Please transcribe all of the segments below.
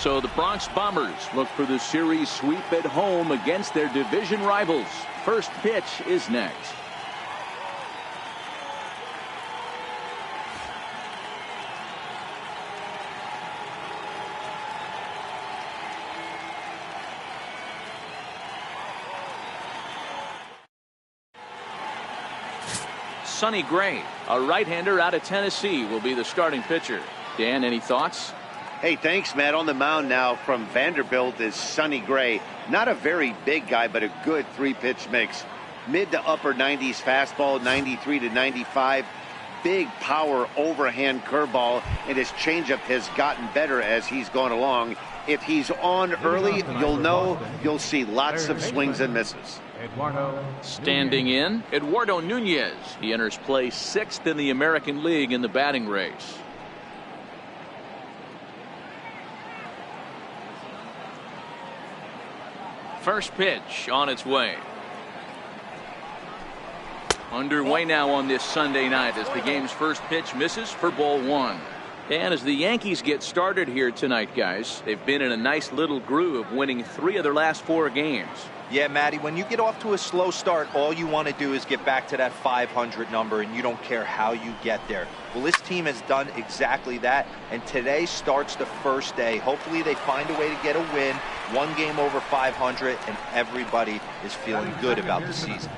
So the Bronx Bombers look for the series sweep at home against their division rivals. First pitch is next. Sonny Gray, a right-hander out of Tennessee, will be the starting pitcher. Dan, any thoughts? Hey, thanks, Matt. On the mound now from Vanderbilt is Sonny Gray. Not a very big guy, but a good three-pitch mix. Mid to upper 90s fastball, 93 to 95. Big power overhand curveball, and his changeup has gotten better as he's gone along. If he's on early, you'll see lots of swings and misses. Standing in, Eduardo Nunez. He enters play 6th in the American League in the batting race. First pitch on its way. Underway now on this Sunday night as the game's first pitch misses for ball 1. And as the Yankees get started here tonight, guys, they've been in a nice little groove, winning 3 of their last 4 games. Yeah, Matty, when you get off to a slow start, all you want to do is get back to that 500 number, and you don't care how you get there. Well, this team has done exactly that, and today starts the first day. Hopefully they find a way to get a win, 1 game over 500, and everybody is feeling good about the season.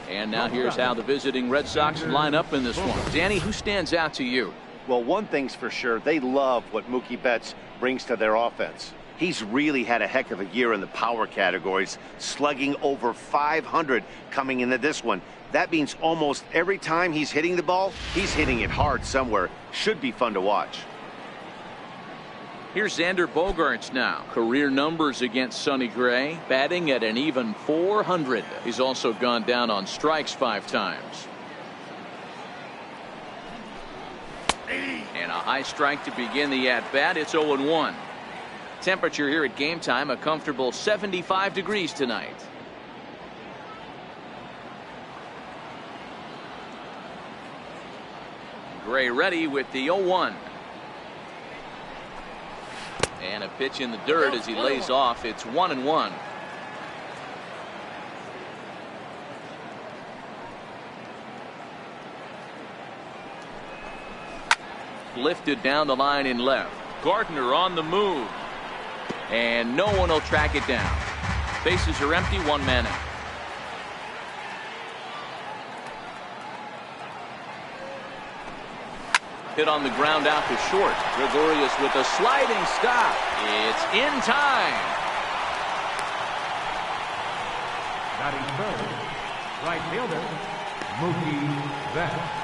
And now here's how the visiting Red Sox line up in this one. Danny, who stands out to you? Well, one thing's for sure, they love what Mookie Betts brings to their offense. He's really had a heck of a year in the power categories, slugging over 500 coming into this one. That means almost every time he's hitting the ball, he's hitting it hard somewhere. Should be fun to watch. Here's Xander Bogaerts now. Career numbers against Sonny Gray, batting at an even 400. He's also gone down on strikes 5 times. And a high strike to begin the at-bat. It's 0-1. Temperature here at game time, a comfortable 75 degrees tonight. Gray ready with the 0-1. And a pitch in the dirt as he lays off. It's 1-1. Lifted down the line in left. Gardner on the move. And no one will track it down. Bases are empty, 1 man out. Hit on the ground out to short. Gregorius with a sliding stop. It's in time. Batting third, right fielder, Mookie Betts.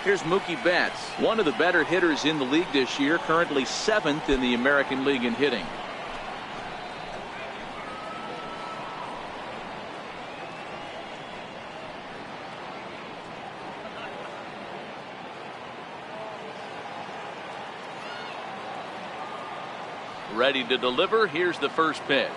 Here's Mookie Betts, one of the better hitters in the league this year, currently 7th in the American League in hitting. Ready to deliver. Here's the first pitch.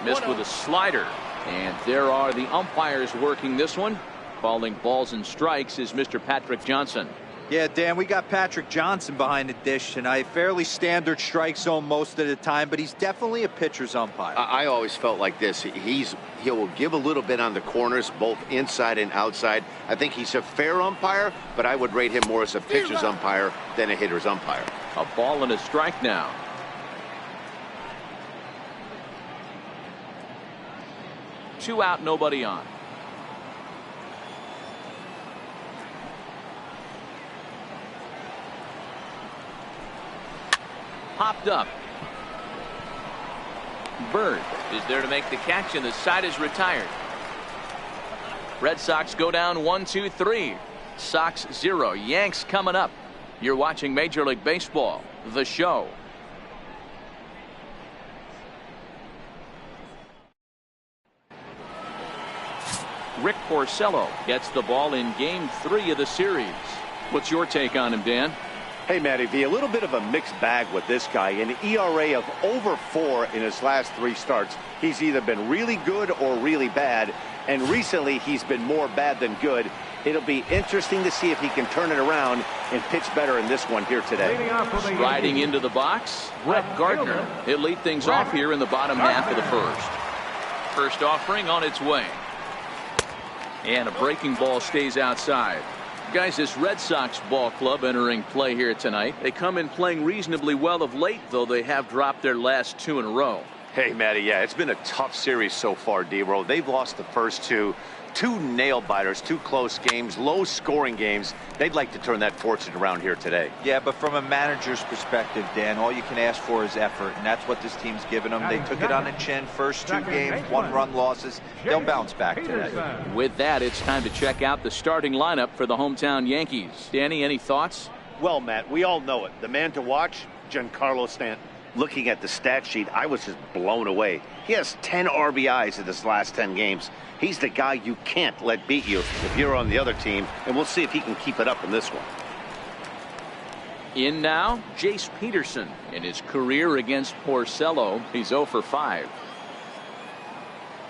Missed with a slider. And there are the umpires working this one. Calling balls and strikes is Mr. Patrick Johnson. Yeah, Dan, we got Patrick Johnson behind the dish tonight. Fairly standard strike zone most of the time, but he's definitely a pitcher's umpire. I always felt like this. He will give a little bit on the corners, both inside and outside. I think he's a fair umpire, but I would rate him more as a pitcher's umpire than a hitter's umpire. A ball and a strike now. Two out, nobody on. Popped up. Bird is there to make the catch, and the side is retired. Red Sox go down 1-2-3. Sox 0. Yanks coming up. You're watching Major League Baseball, the show. Rick Porcello gets the ball in game 3 of the series. What's your take on him, Dan? Hey, Matty V, a little bit of a mixed bag with this guy. An ERA of over 4 in his last 3 starts. He's either been really good or really bad, and recently he's been more bad than good. It'll be interesting to see if he can turn it around and pitch better in this one here today. Riding into the box, Brett Gardner. He'll lead things off here in the bottom half of the first. First offering on its way. And a breaking ball stays outside. Guys, this Red Sox ball club entering play here tonight. They come in playing reasonably well of late, though they have dropped their last 2 in a row. Hey, Matty, yeah, it's been a tough series so far, D-Roll. They've lost the first two nail-biters, 2 close games, low-scoring games. They'd like to turn that fortune around here today. Yeah, but from a manager's perspective, Dan, all you can ask for is effort, and that's what this team's given them. They took it on the chin, first 2 games, 1-run losses. They'll bounce back today. With that, it's time to check out the starting lineup for the hometown Yankees. Danny, any thoughts? Well, Matt, we all know it. The man to watch, Giancarlo Stanton. Looking at the stat sheet, I was just blown away. He has 10 RBIs in his last 10 games. He's the guy you can't let beat you if you're on the other team, and we'll see if he can keep it up in this one. In now, Jace Peterson. In his career against Porcello, he's 0 for 5.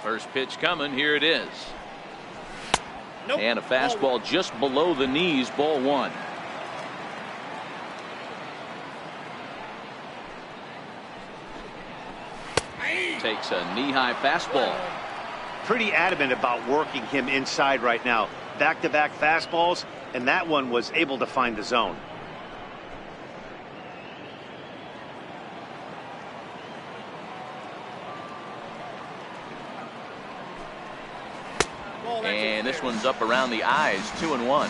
First pitch coming, here it is. Nope. And a fastball just below the knees, ball 1. Takes a knee-high fastball. Pretty adamant about working him inside right now. Back-to-back fastballs, and that one was able to find the zone. And this one's up around the eyes, 2-1.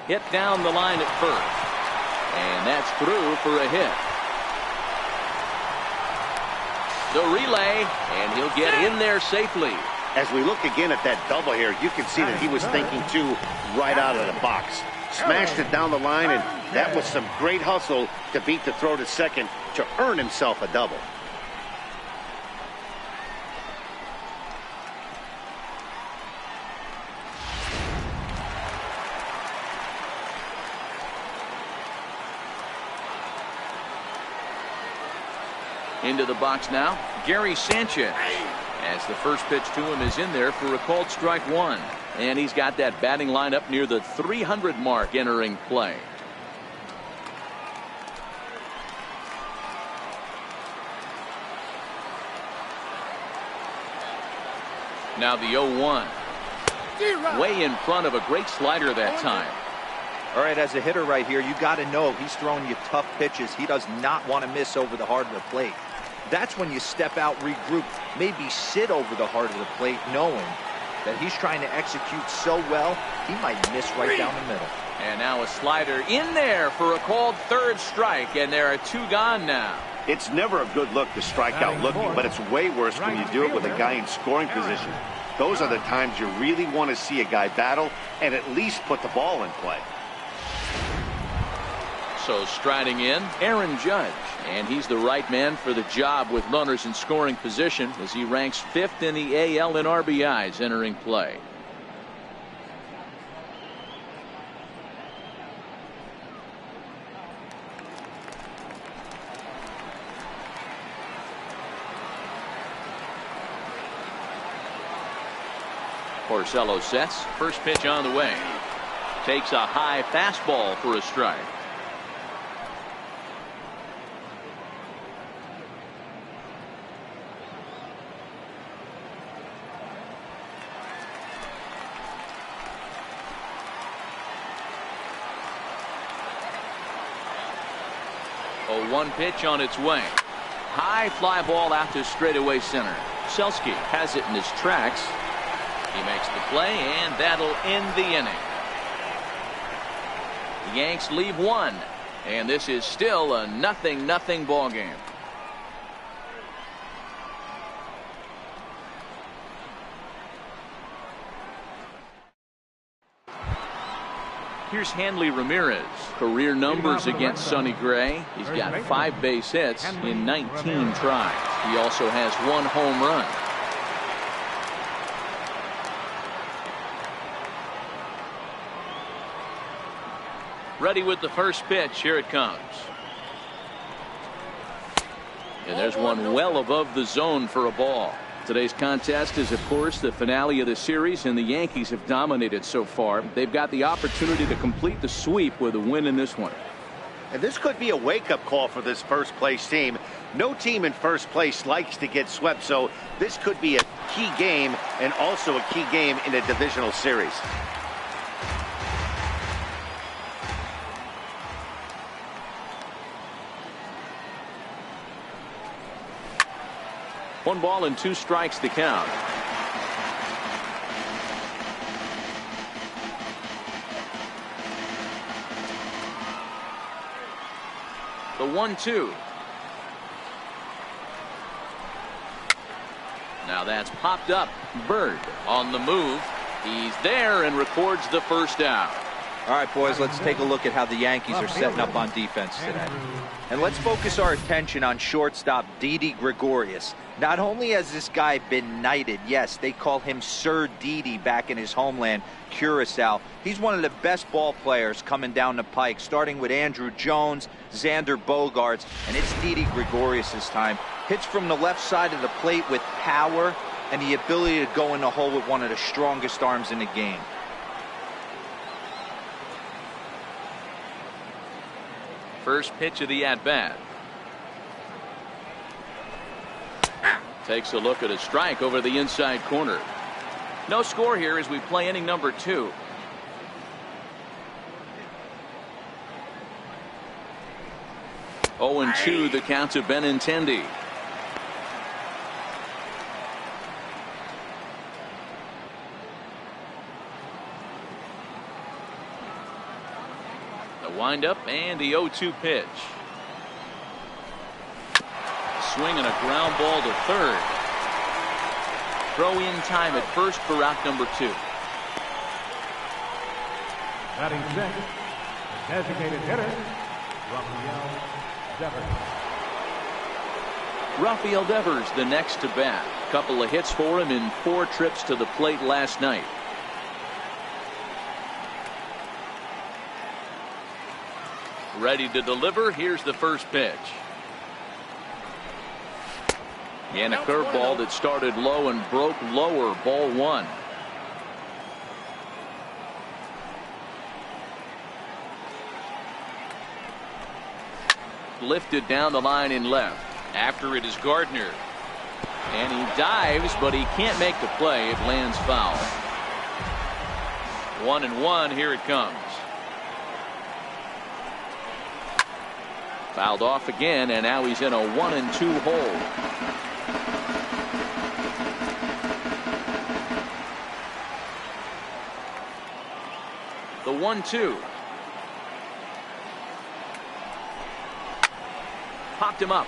Hit down the line at first. And that's through for a hit. The relay, and he'll get in there safely. As we look again at that double here, you can see that he was thinking too right out of the box. Smashed it down the line, and that was some great hustle to beat the throw to second to earn himself a double. Into the box now, Gary Sanchez. As the first pitch to him is in there for a called strike 1. And he's got that batting line up near the 300 mark entering play. Now the 0-1. Way in front of a great slider that time. All right, as a hitter right here, you got to know he's throwing you tough pitches. He does not want to miss over the heart of the plate. That's when you step out, regroup, maybe sit over the heart of the plate, knowing that he's trying to execute so well, he might miss right down the middle. And now a slider in there for a called third strike, and there are 2 gone now. It's never a good look to strike out looking, but it's way worse when you do it with a guy in scoring position. Those are the times you really want to see a guy battle and at least put the ball in play. So striding in, Aaron Judge. And he's the right man for the job with runners in scoring position as he ranks 5th in the AL in RBIs entering play. Porcello sets. First pitch on the way. Takes a high fastball for a strike. A 1 pitch on its way. High fly ball out to straightaway center. Selski has it in his tracks. He makes the play, and that'll end the inning. The Yanks leave 1, and this is still a 0-0 ball game. Here's Hanley Ramirez. Career numbers against Sonny Gray. He's got 5 base hits in 19 tries. He also has 1 home run. Ready with the first pitch. Here it comes. And there's one well above the zone for a ball. Today's contest is, of course, the finale of the series, and the Yankees have dominated so far. They've got the opportunity to complete the sweep with a win in this one. And this could be a wake-up call for this first-place team. No team in first place likes to get swept, so this could be a key game and also a key game in a divisional series. One ball and 2 strikes to count. The 1-2. Now that's popped up. Bird on the move. He's there and records the first out. All right, boys, let's take a look at how the Yankees are setting up on defense today. And let's focus our attention on shortstop Didi Gregorius. Not only has this guy been knighted, yes, they call him Sir Didi back in his homeland, Curacao. He's one of the best ball players coming down the pike, starting with Andrew Jones, Xander Bogaerts, and it's Didi Gregorius' time. Hits from the left side of the plate with power and the ability to go in the hole with one of the strongest arms in the game. First pitch of the at-bat. Takes a look at a strike over the inside corner. No score here as we play inning number 2. Oh, and 2 the count to Benintendi. Windup and the 0-2 pitch. Swing and a ground ball to third. Throw in time at first for out number 2. Batting second, designated hitter, Rafael Devers the next to bat. Couple of hits for him in 4 trips to the plate last night. Ready to deliver. Here's the first pitch. And a curveball that started low and broke lower. Ball 1. Lifted down the line in left. After it is Gardner. And he dives, but he can't make the play. It lands foul. 1-1. Here it comes. Fouled off again, and now he's in a 1-2 hole. The 1-2. Popped him up.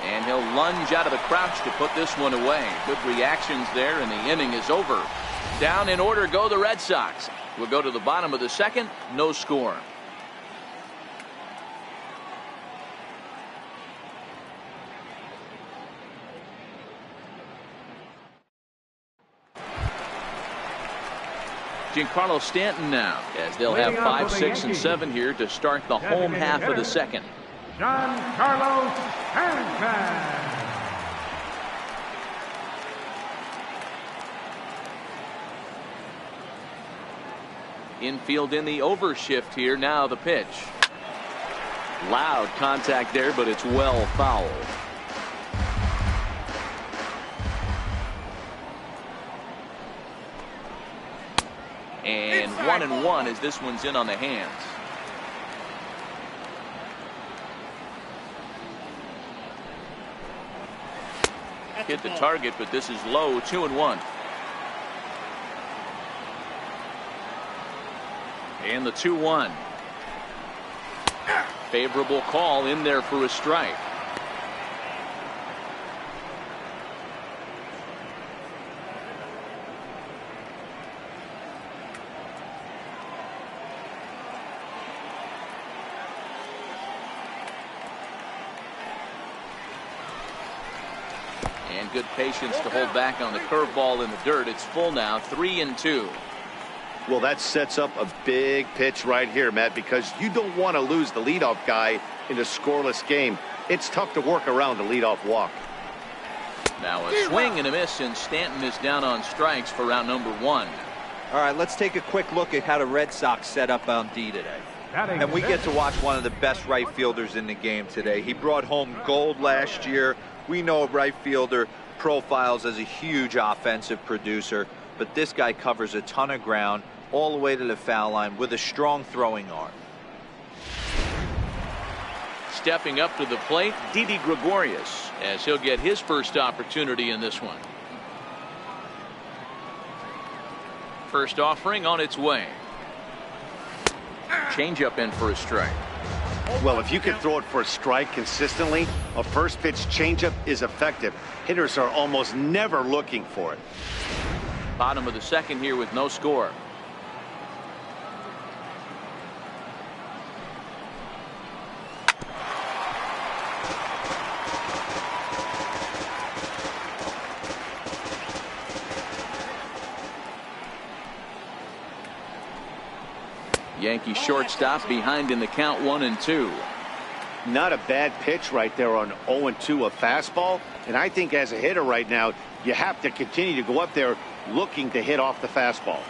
And he'll lunge out of the crouch to put this one away. Good reactions there, and the inning is over. Down in order go the Red Sox. We'll go to the bottom of the second. No score. Giancarlo Stanton now, as they'll have 5, 6, and 7 here to start the home half of the second. Giancarlo Stanton. Infield in the overshift here. Now the pitch. Loud contact there, but it's well fouled. And 1-1 as this one's in on the hands. Hit the target, but this is low. 2-1. And the 2-1. Favorable call in there for a strike. Good patience to hold back on the curveball in the dirt. It's full now. 3-2. Well, that sets up a big pitch right here, Matt, because you don't want to lose the leadoff guy in a scoreless game. It's tough to work around the leadoff walk. Now a swing and a miss, and Stanton is down on strikes for round number 1. All right, let's take a quick look at how the Red Sox set up on D today. And we get to watch one of the best right fielders in the game today. He brought home gold last year. We know a right fielder profiles as a huge offensive producer, but this guy covers a ton of ground all the way to the foul line with a strong throwing arm. Stepping up to the plate, Didi Gregorius, as he'll get his first opportunity in this one. First offering on its way. Changeup in for a strike. Well, if you can throw it for a strike consistently, a first pitch changeup is effective. Hitters are almost never looking for it. Bottom of the second here with no score. Yankee shortstop behind in the count 1-2. Not a bad pitch right there on 0-2, a fastball. And I think as a hitter right now, you have to continue to go up there looking to hit off the fastball.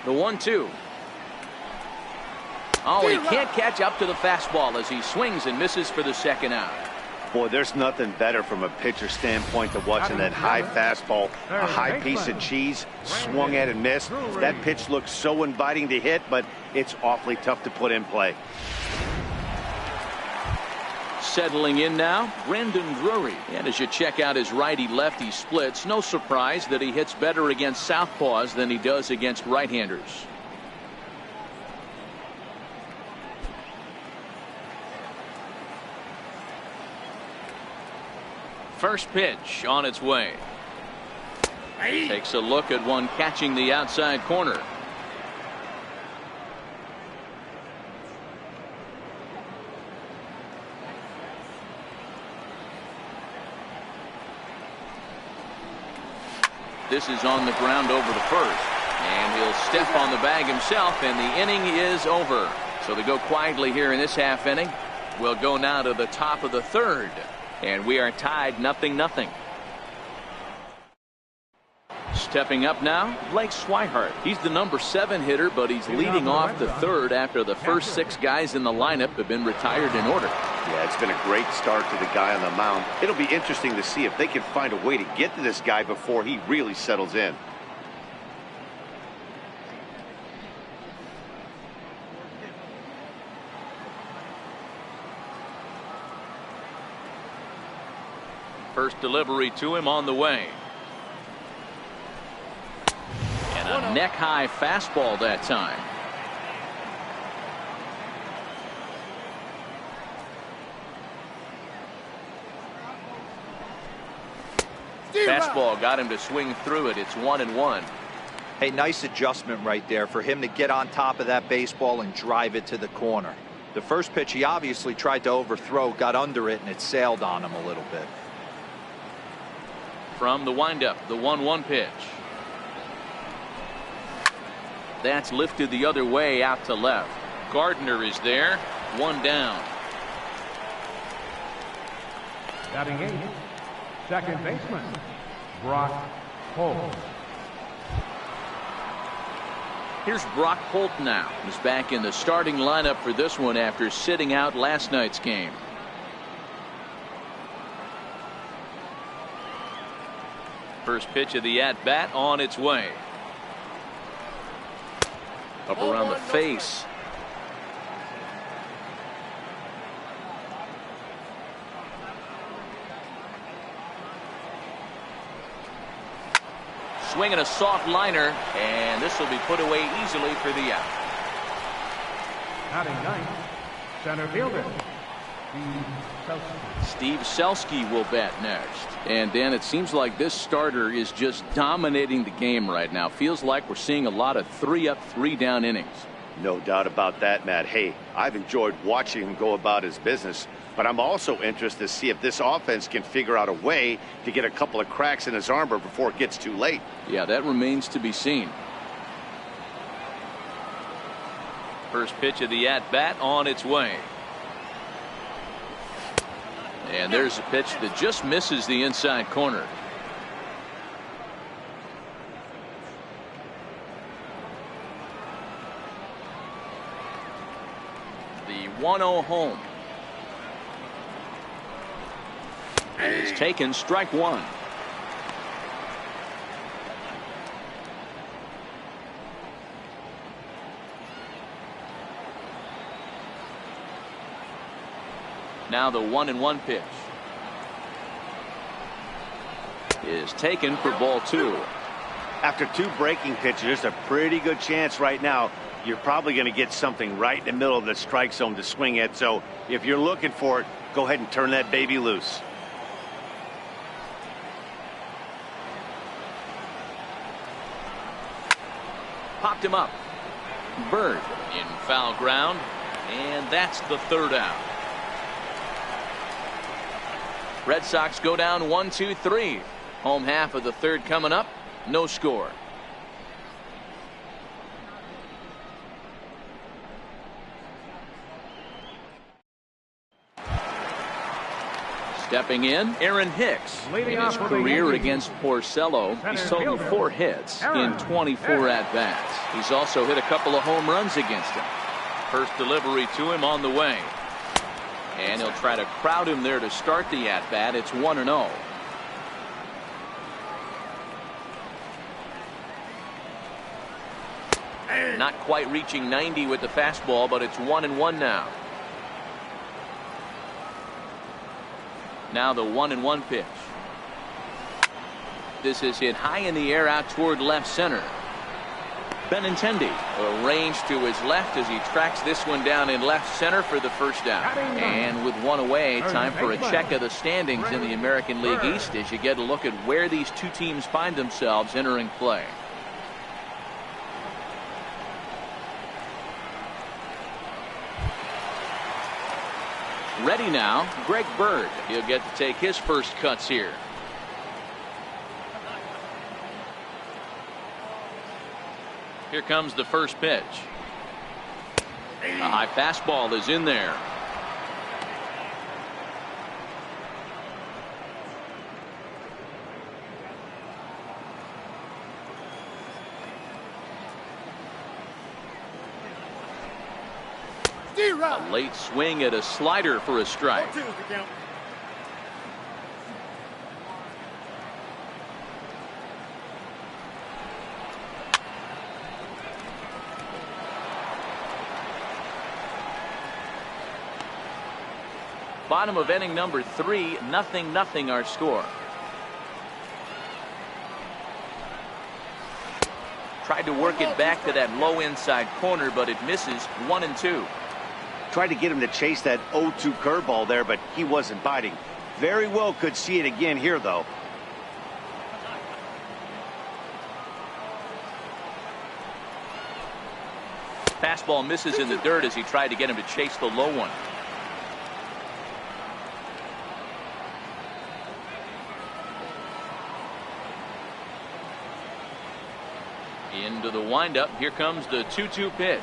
The 1-2. Oh, he can't catch up to the fastball as he swings and misses for the second out. Boy, there's nothing better from a pitcher standpoint to watching that high fastball, a high piece of cheese, swung at and missed. That pitch looks so inviting to hit, but it's awfully tough to put in play. Settling in now, Brandon Drury. And as you check out his righty-lefty splits, no surprise that he hits better against southpaws than he does against right-handers. First pitch on its way. Takes a look at one catching the outside corner. This is on the ground over the first. And he'll step on the bag himself, and the inning is over. So they go quietly here in this half inning. We'll go now to the top of the third. And we are tied 0-0. Stepping up now, Blake Swihart. He's the number 7 hitter, but he's leading off the third after the first 6 guys in the lineup have been retired in order. Yeah, it's been a great start to the guy on the mound. It'll be interesting to see if they can find a way to get to this guy before he really settles in. First delivery to him on the way. And a neck-high fastball that time. Fastball got him to swing through it. It's 1-1. Hey, nice adjustment right there for him to get on top of that baseball and drive it to the corner. The first pitch he obviously tried to overthrow, got under it, and it sailed on him a little bit. From the windup, the 1-1 pitch. That's lifted the other way out to left. Gardner is there. 1 down. Batting 8, second baseman, Brock Holt. Here's Brock Holt now. He's back in the starting lineup for this one after sitting out last night's game. First pitch of the at-bat on its way. Up around the face. Swinging a soft liner, and this will be put away easily for the out. Batting 9th, center fielder, Steve Selski will bat next. And Dan, it seems like this starter is just dominating the game right now. Feels like we're seeing a lot of 3-up, 3-down innings. No doubt about that, Matt. Hey, I've enjoyed watching him go about his business, but I'm also interested to see if this offense can figure out a way to get a couple of cracks in his armor before it gets too late. Yeah, that remains to be seen. First pitch of the at-bat on its way. And there's a pitch that just misses the inside corner. The 1-0 home is taken, strike one. Now the 1-1 pitch is taken for ball two. After two breaking pitches, there's a pretty good chance right now you're probably going to get something right in the middle of the strike zone to swing at. So if you're looking for it, go ahead and turn that baby loose. Popped him up. Bird in foul ground, and that's the third out. Red Sox go down 1-2-3. Home half of the third coming up. No score. Stepping in, Aaron Hicks. In his career against Porcello, he's totaled 4 hits in 24 at-bats. He's also hit a couple of home runs against him. First delivery to him on the way. And he'll try to crowd him there to start the at-bat. It's 1-0. Not quite reaching 90 with the fastball, but it's 1-1 now. Now the 1-1 pitch. This is hit high in the air out toward left center. Benintendi arranged to his left as he tracks this one down in left center for the first out. And with one away, time for a check of the standings in the American League East as you get a look at where these two teams find themselves entering play. Ready now, Greg Bird. He'll get to take his first cuts here. Here comes the first pitch. A high fastball is in there. A late swing at a slider for a strike. Bottom of inning number 3, 0-0 our score. Tried to work it back to that low inside corner, but it misses. 1-2. Tried to get him to chase that 0-2 curveball there, but he wasn't biting. Very well could see it again here, though. Fastball misses in the dirt as he tried to get him to chase the low one. Into the windup. Here comes the 2-2 pitch.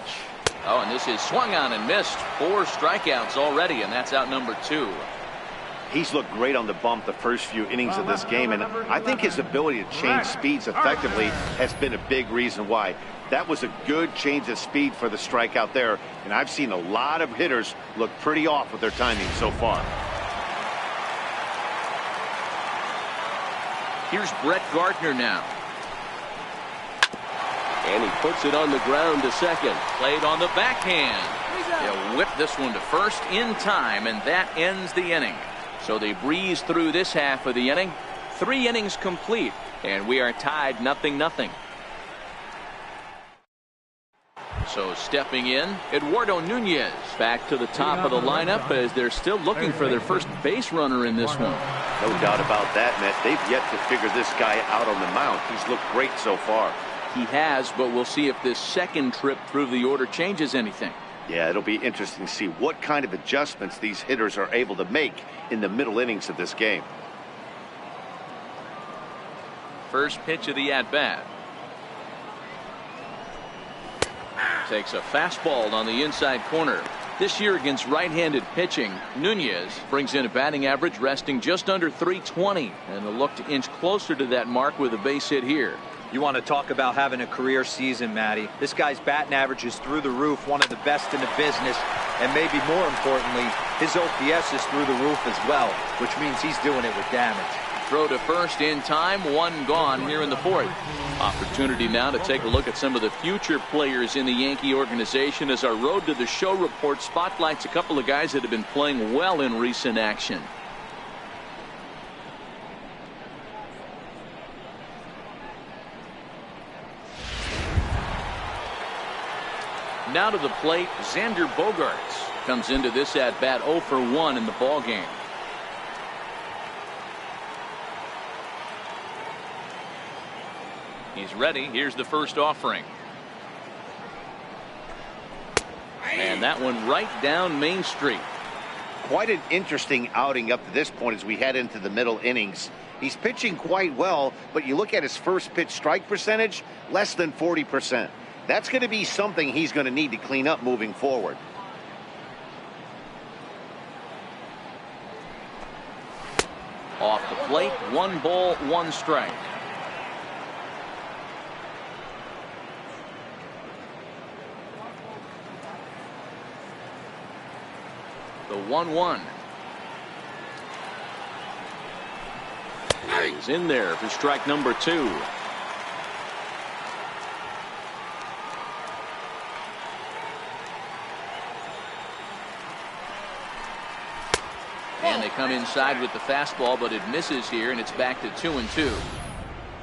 Oh, and this is swung on and missed. 4 strikeouts already, and that's out number 2. He's looked great on the bump the first few innings of this game, and I think his ability to change speeds effectively has been a big reason why. That was a good change of speed for the strikeout there, and I've seen a lot of hitters look pretty off with their timing so far. Here's Brett Gardner now. And he puts it on the ground to second. Played on the backhand. He'll whip this one to first in time, and that ends the inning. So they breeze through this half of the inning. 3 innings complete, and we are tied 0-0. So stepping in, Eduardo Nunez back to the top of the lineup as they're still looking for their first base runner in this one. No doubt about that, Matt. They've yet to figure this guy out on the mound. He's looked great so far. He has, but we'll see if this second trip through the order changes anything. Yeah, it'll be interesting to see what kind of adjustments these hitters are able to make in the middle innings of this game. First pitch of the at-bat. Takes a fastball on the inside corner. This year against right-handed pitching, Nunez brings in a batting average resting just under 320, and a look to inch closer to that mark with a base hit here. You want to talk about having a career season, Matty. This guy's batting average is through the roof, one of the best in the business, and maybe more importantly, his OPS is through the roof as well, which means he's doing it with damage. Throw to first in time, one gone here in the fourth. Opportunity now to take a look at some of the future players in the Yankee organization as our Road to the Show report spotlights a couple of guys that have been playing well in recent action. Now to the plate, Xander Bogaerts comes into this at bat 0 for 1 in the ball game. He's ready. Here's the first offering. And that one right down Main Street. Quite an interesting outing up to this point as we head into the middle innings. He's pitching quite well, but you look at his first pitch strike percentage, less than 40%. That's going to be something he's going to need to clean up moving forward. Off the plate, 1 ball, 1 strike. The 1-1. He's in there for strike number 2. And they come inside with the fastball, but it misses here, and it's back to 2-2.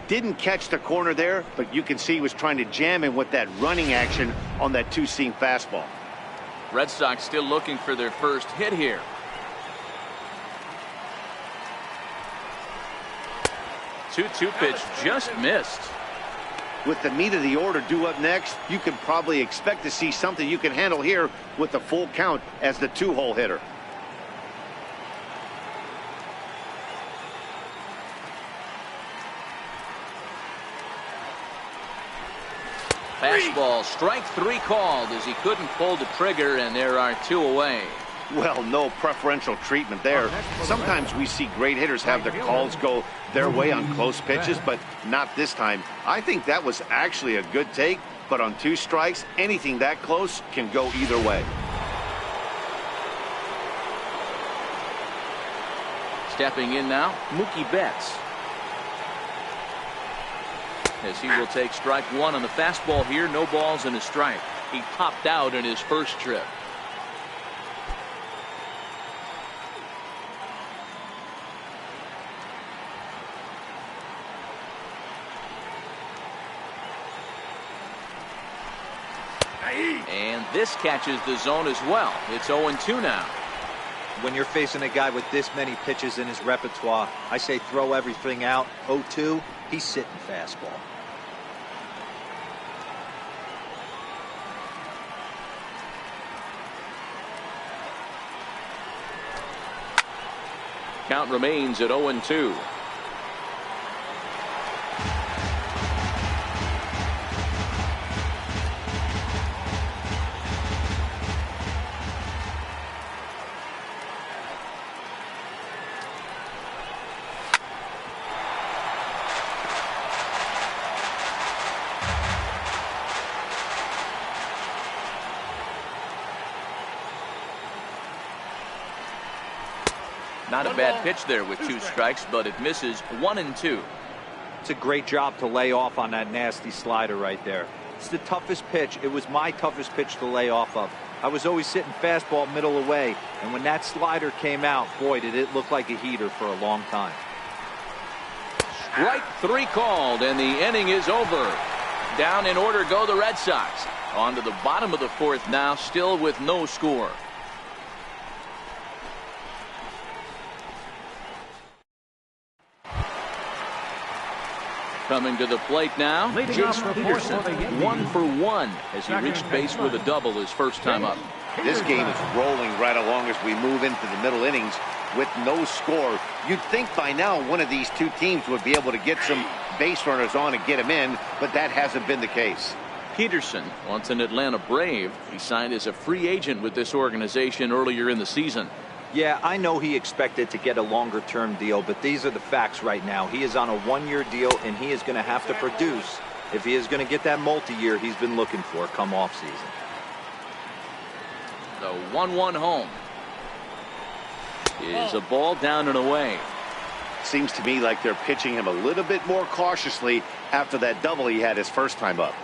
Didn't catch the corner there, but you can see he was trying to jam in with that running action on that two-seam fastball. Red Sox still looking for their first hit here. Two-two pitch just missed. With the meat of the order due up next, you can probably expect to see something you can handle here with the full count as the 2-hole hitter. Fastball, strike 3 called as he couldn't pull the trigger, and there are 2 away. Well, no preferential treatment there. Sometimes we see great hitters have their calls go their way on close pitches, but not this time. I think that was actually a good take, but on 2 strikes, anything that close can go either way. Stepping in now, Mookie Betts. As he will take strike 1 on the fastball here, no balls and a strike. He popped out in his first trip. And this catches the zone as well. It's 0-2 now. When you're facing a guy with this many pitches in his repertoire, I say throw everything out. 0-2, he's sitting fastball. Count remains at 0-2. Not a bad pitch there with 2 strikes, but it misses 1-2. It's a great job to lay off on that nasty slider right there. It's the toughest pitch. It was my toughest pitch to lay off of. I was always sitting fastball middle away, and when that slider came out, boy, did it look like a heater for a long time. Strike 3 called, and the inning is over. Down in order go the Red Sox. On to the bottom of the 4th now, still with no score. Coming to the plate now, Jace Peterson, 1 for 1 as he reached base with a double his first time up. This game is rolling right along as we move into the middle innings with no score. You'd think by now one of these 2 teams would be able to get some base runners on and get them in, but that hasn't been the case. Peterson, once an Atlanta Brave, he signed as a free agent with this organization earlier in the season. Yeah, I know he expected to get a longer-term deal, but these are the facts right now. He is on a one-year deal, and he is going to have to produce if he is going to get that multi-year he's been looking for come off-season. The 1-1 home is a ball down and away. Seems to me like they're pitching him a little bit more cautiously after that double he had his first time up.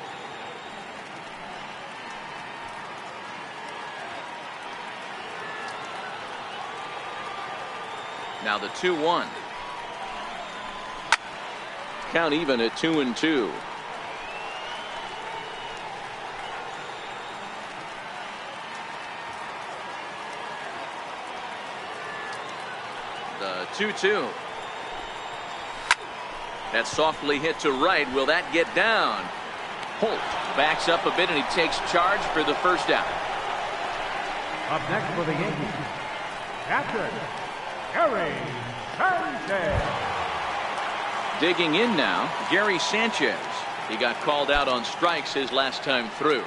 Now the 2-1. Count even at 2-2. The 2-2. That's softly hit to right. Will that get down? Holt backs up a bit and he takes charge for the first out. Up next for the Yankees, catcher, Gary Sanchez. Digging in now, Gary Sanchez. He got called out on strikes his last time through.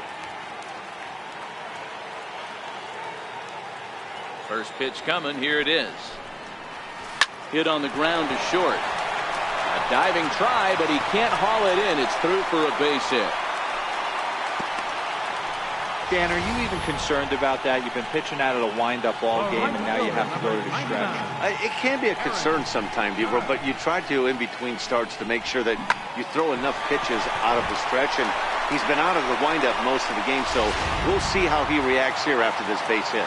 First pitch coming. Here it is. Hit on the ground to short. A diving try, but he can't haul it in. It's through for a base hit. Dan, are you even concerned about that? You've been pitching out of the windup all game, and now you have to go to the stretch. It can be a concern sometimes, but you try to, in between starts, to make sure that you throw enough pitches out of the stretch. And he's been out of the windup most of the game, so we'll see how he reacts here after this base hit.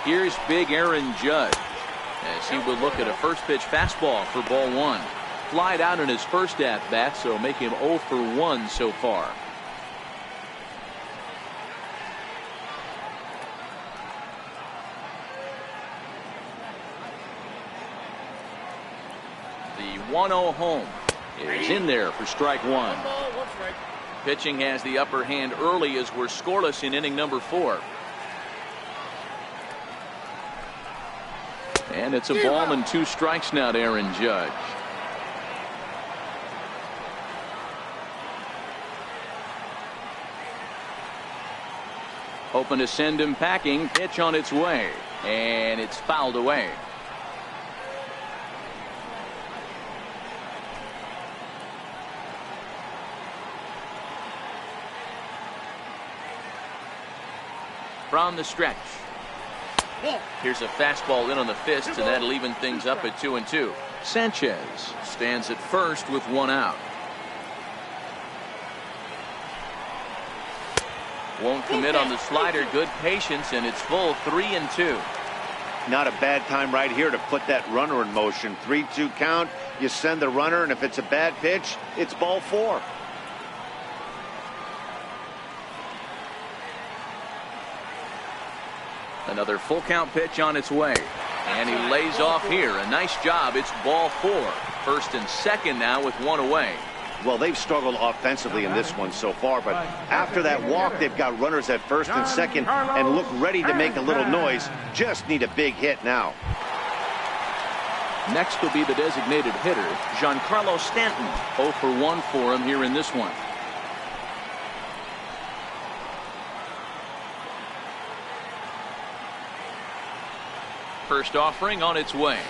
Here's big Aaron Judge as he will look at a first pitch fastball for ball one. Flied out in his first at bat, so make him 0 for 1 so far. The 1-0 home is in there for strike one. Pitching has the upper hand early as we're scoreless in inning number 4. And it's a ball and 2 strikes now to Aaron Judge. Hoping to send him packing. Pitch on its way. And it's fouled away. From the stretch. Here's a fastball in on the fist, and that'll even things up at 2-2. Sanchez stands at first with 1 out. Won't commit on the slider. Good patience, and it's full 3-2. Not a bad time right here to put that runner in motion. 3-2 count. You send the runner, and if it's a bad pitch, it's ball 4. Another full count pitch on its way. And he lays off here. A nice job. It's ball 4. First and second now with 1 away. Well, they've struggled offensively in this one so far, but after that walk, they've got runners at first and second and look ready to make a little noise. Just need a big hit now. Next will be the designated hitter, Giancarlo Stanton. 0 for 1 for him here in this one. First offering on its way.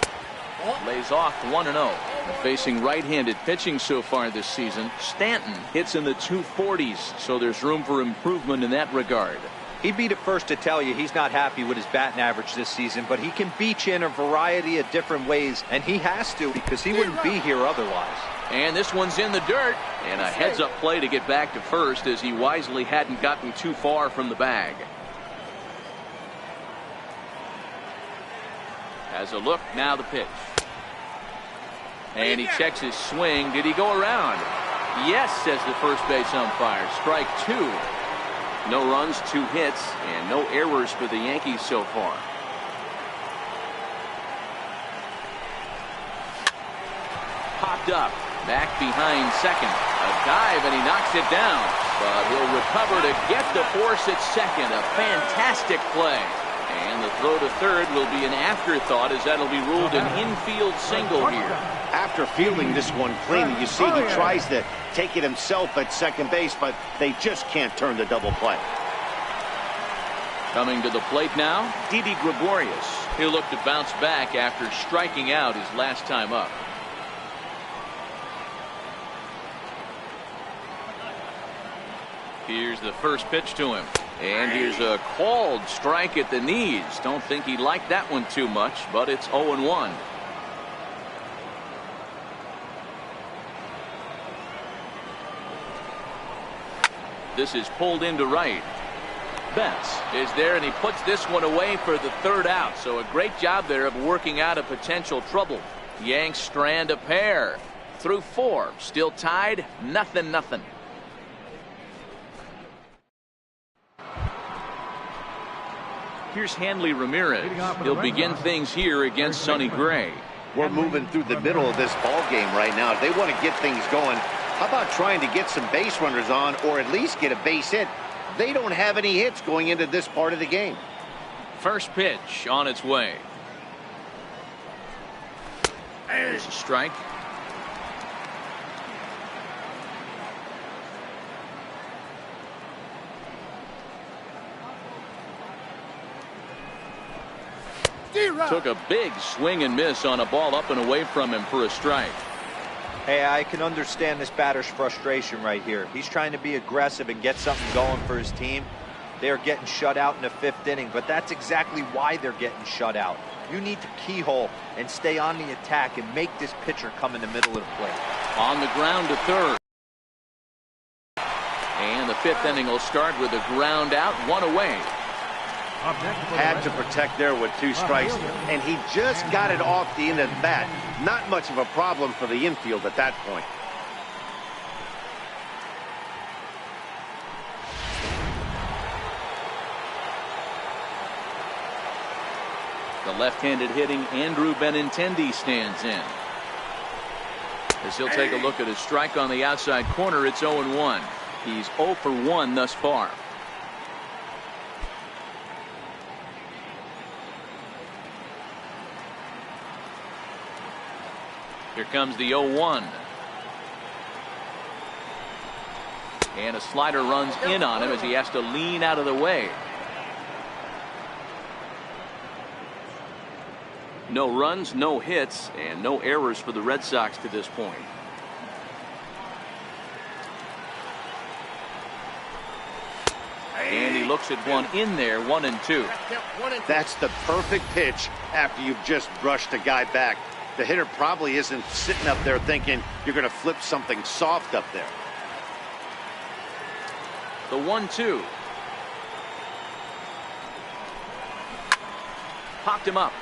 Lays off 1-0. Facing right-handed pitching so far this season, Stanton hits in the 240s, so there's room for improvement in that regard. He'd be the first to tell you he's not happy with his batting average this season, but he can beat you in a variety of different ways, and he has to because he wouldn't be here otherwise. And this one's in the dirt, and a heads-up play to get back to first as he wisely hadn't gotten too far from the bag. Has a look, now the pitch. And he checks his swing. Did he go around? Yes, says the first base umpire. Strike 2. No runs, 2 hits, and no errors for the Yankees so far. Popped up, back behind second. A dive, and he knocks it down. But he'll recover to get the force at second. A fantastic play. And the throw to third will be an afterthought, as that'll be ruled an infield single here. After fielding this one cleanly, you see he tries to take it himself at second base, but they just can't turn the double play. Coming to the plate now, Didi Gregorius. He'll look to bounce back after striking out his last time up. Here's the first pitch to him. And here's a called strike at the knees. Don't think he liked that one too much, but it's 0-1. This is pulled into right. Betts is there, and he puts this one away for the third out. So a great job there of working out a potential trouble. Yanks strand a pair through 4. Still tied, 0-0. Here's Hanley Ramirez. He'll begin things here against Sonny Gray. We're moving through the middle of this ball game right now. If they want to get things going, how about trying to get some base runners on, or at least get a base hit? They don't have any hits going into this part of the game. First pitch on its way. There's a strike. Took a big swing and miss on a ball up and away from him for a strike. Hey, I can understand this batter's frustration right here. He's trying to be aggressive and get something going for his team. They are getting shut out in the 5th inning, but that's exactly why they're getting shut out. You need to keyhole and stay on the attack and make this pitcher come in the middle of the plate. On the ground to third. And the 5th inning will start with a ground out, 1 away. Had to protect there with 2 strikes, and he just got it off the end of the bat. Not much of a problem for the infield at that point. The left-handed hitting Andrew Benintendi stands in. As he'll take a look at his strike on the outside corner, it's 0-1. He's 0 for 1 thus far. Here comes the 0-1. And a slider runs in on him as he has to lean out of the way. No runs, no hits, and no errors for the Red Sox to this point. And he looks at one in there, 1-2. That's the perfect pitch after you've just brushed a guy back. The hitter probably isn't sitting up there thinking you're going to flip something soft up there. The 1-2. Popped him up.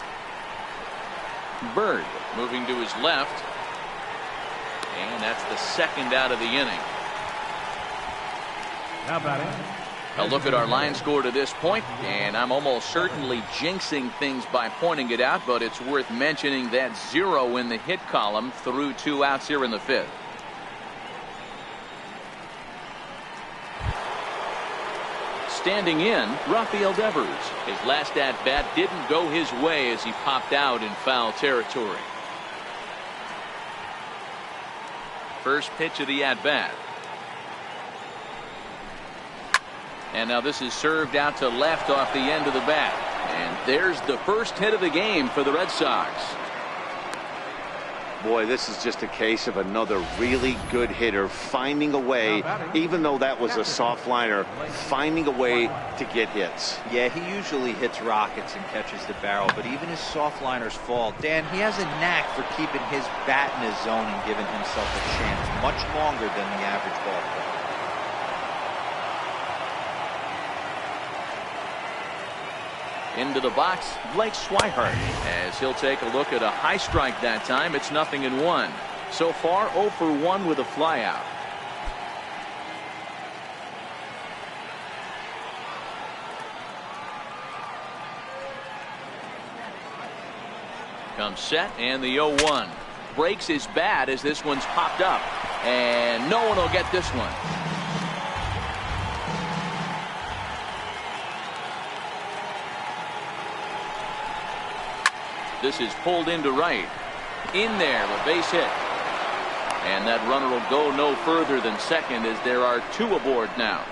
Bird moving to his left. And that's the second out of the inning. Now batting. A look at our line score to this point, and I'm almost certainly jinxing things by pointing it out, but it's worth mentioning that 0 in the hit column through 2 outs here in the 5th. Standing in, Rafael Devers. His last at-bat didn't go his way as he popped out in foul territory. First pitch of the at-bat. And now this is served out to left off the end of the bat. And there's the first hit of the game for the Red Sox. Boy, this is just a case of another really good hitter finding a way, even though that was a soft liner, finding a way to get hits. Yeah, he usually hits rockets and catches the barrel, but even his soft liners fall. Dan, he has a knack for keeping his bat in his zone and giving himself a chance much longer than the average ball player. Into the box, Blake Swihart, as he'll take a look at a high strike that time. It's 0-1. So far 0 for 1 with a flyout. Comes set, and the 0-1 breaks his bat as this one's popped up, and no one will get this one. This is pulled into right. In there, a base hit. And that runner will go no further than second as there are 2 aboard now.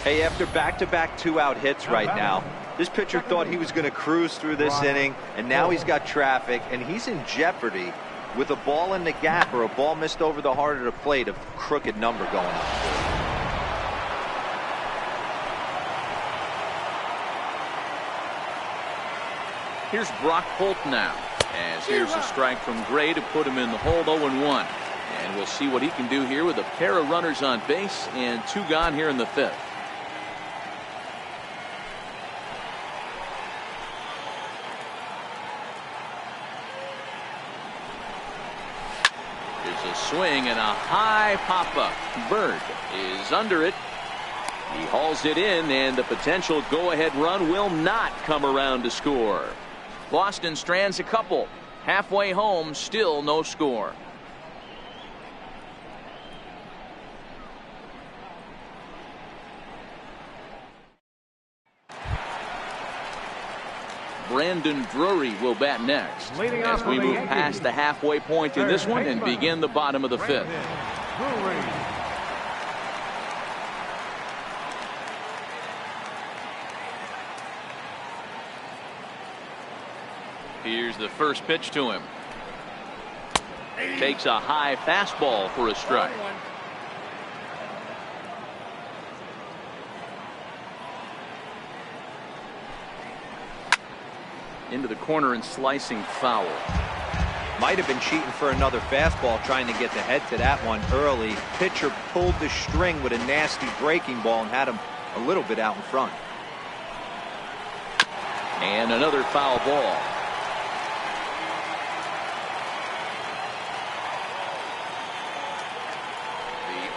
Hey, after back-to-back 2-out hits right now, this pitcher thought he was going to cruise through this inning, and now he's got traffic, and he's in jeopardy with a ball in the gap or a ball missed over the heart of the plate, a crooked number going up. Here's Brock Holt now, as here's a strike from Gray to put him in the hold. 0-1. And we'll see what he can do here with a pair of runners on base and 2 gone here in the 5th. There's a swing and a high pop-up. Bird is under it. He hauls it in, and the potential go-ahead run will not come around to score. Boston strands a couple. Halfway home, still no score. Brandon Drury will bat next as we move past the halfway point in this one and begin the bottom of the 5th. Here's the first pitch to him. Takes a high fastball for a strike. Into the corner and slicing foul. Might have been cheating for another fastball, trying to get the head to that one early. Pitcher pulled the string with a nasty breaking ball and had him a little bit out in front. And another foul ball.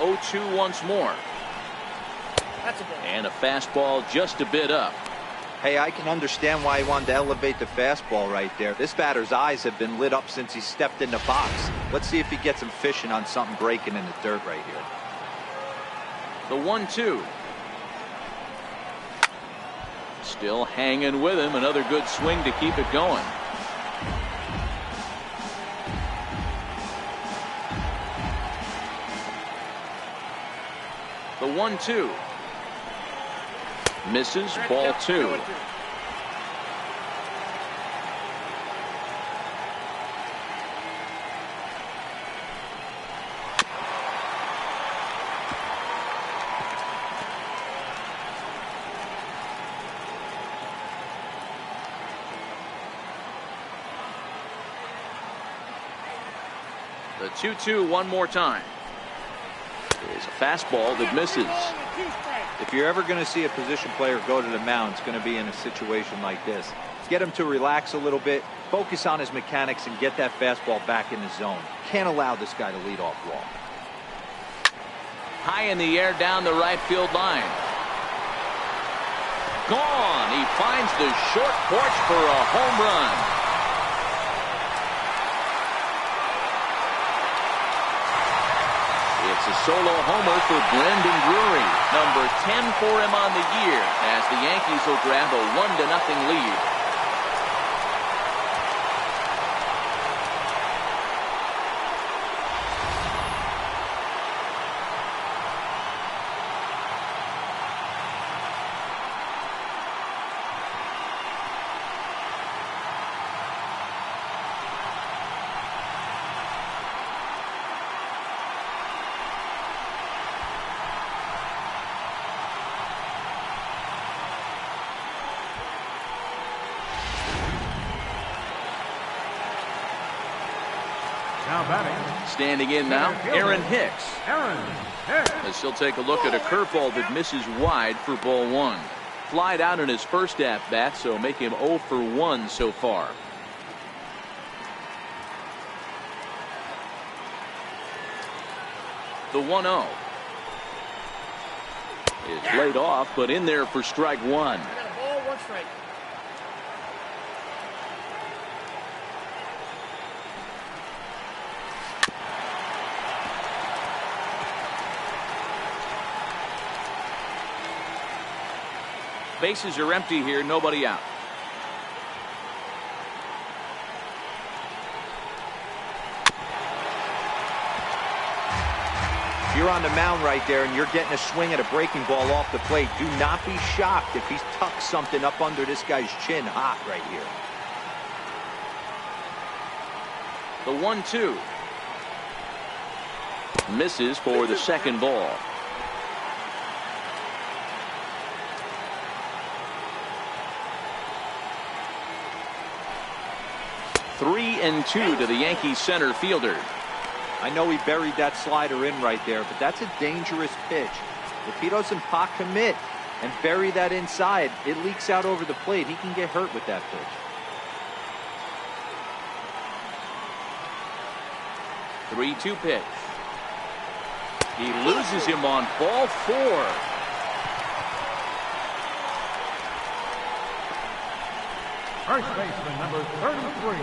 The 0-2 once more. And a fastball just a bit up. Hey, I can understand why he wanted to elevate the fastball right there. This batter's eyes have been lit up since he stepped in the box. Let's see if he gets him fishing on something breaking in the dirt right here. The 1-2. Still hanging with him. Another good swing to keep it going. The 1-2. Misses, ball 2. The 2-2 one more time. There's a fastball that misses. If you're ever going to see a position player go to the mound, it's going to be in a situation like this. Get him to relax a little bit, focus on his mechanics, and get that fastball back in the zone. Can't allow this guy to lead off wall. High in the air down the right field line. Gone. He finds the short porch for a home run. It's a solo homer for Brandon Drury, number 10 for him on the year, as the Yankees will grab a 1-0 lead. Standing in now, Aaron Hicks. As he'll take a look at a curveball that misses wide for ball 1. Flied out in his first at-bat, so make him 0 for 1 so far. The 1-0 is laid off, but in there for strike 1. Bases are empty here, nobody out. you're on the mound right there and you're getting a swing at a breaking ball off the plate, do not be shocked if he's tucked something up under this guy's chin hot right here. The 1-2. Misses for the second ball. Three and 2 to the Yankees center fielder. I know he buried that slider in right there, but that's a dangerous pitch. If he doesn't pot commit and bury that inside, it leaks out over the plate. He can get hurt with that pitch. 3-2 pitch. He loses him on ball 4. First baseman, number 33,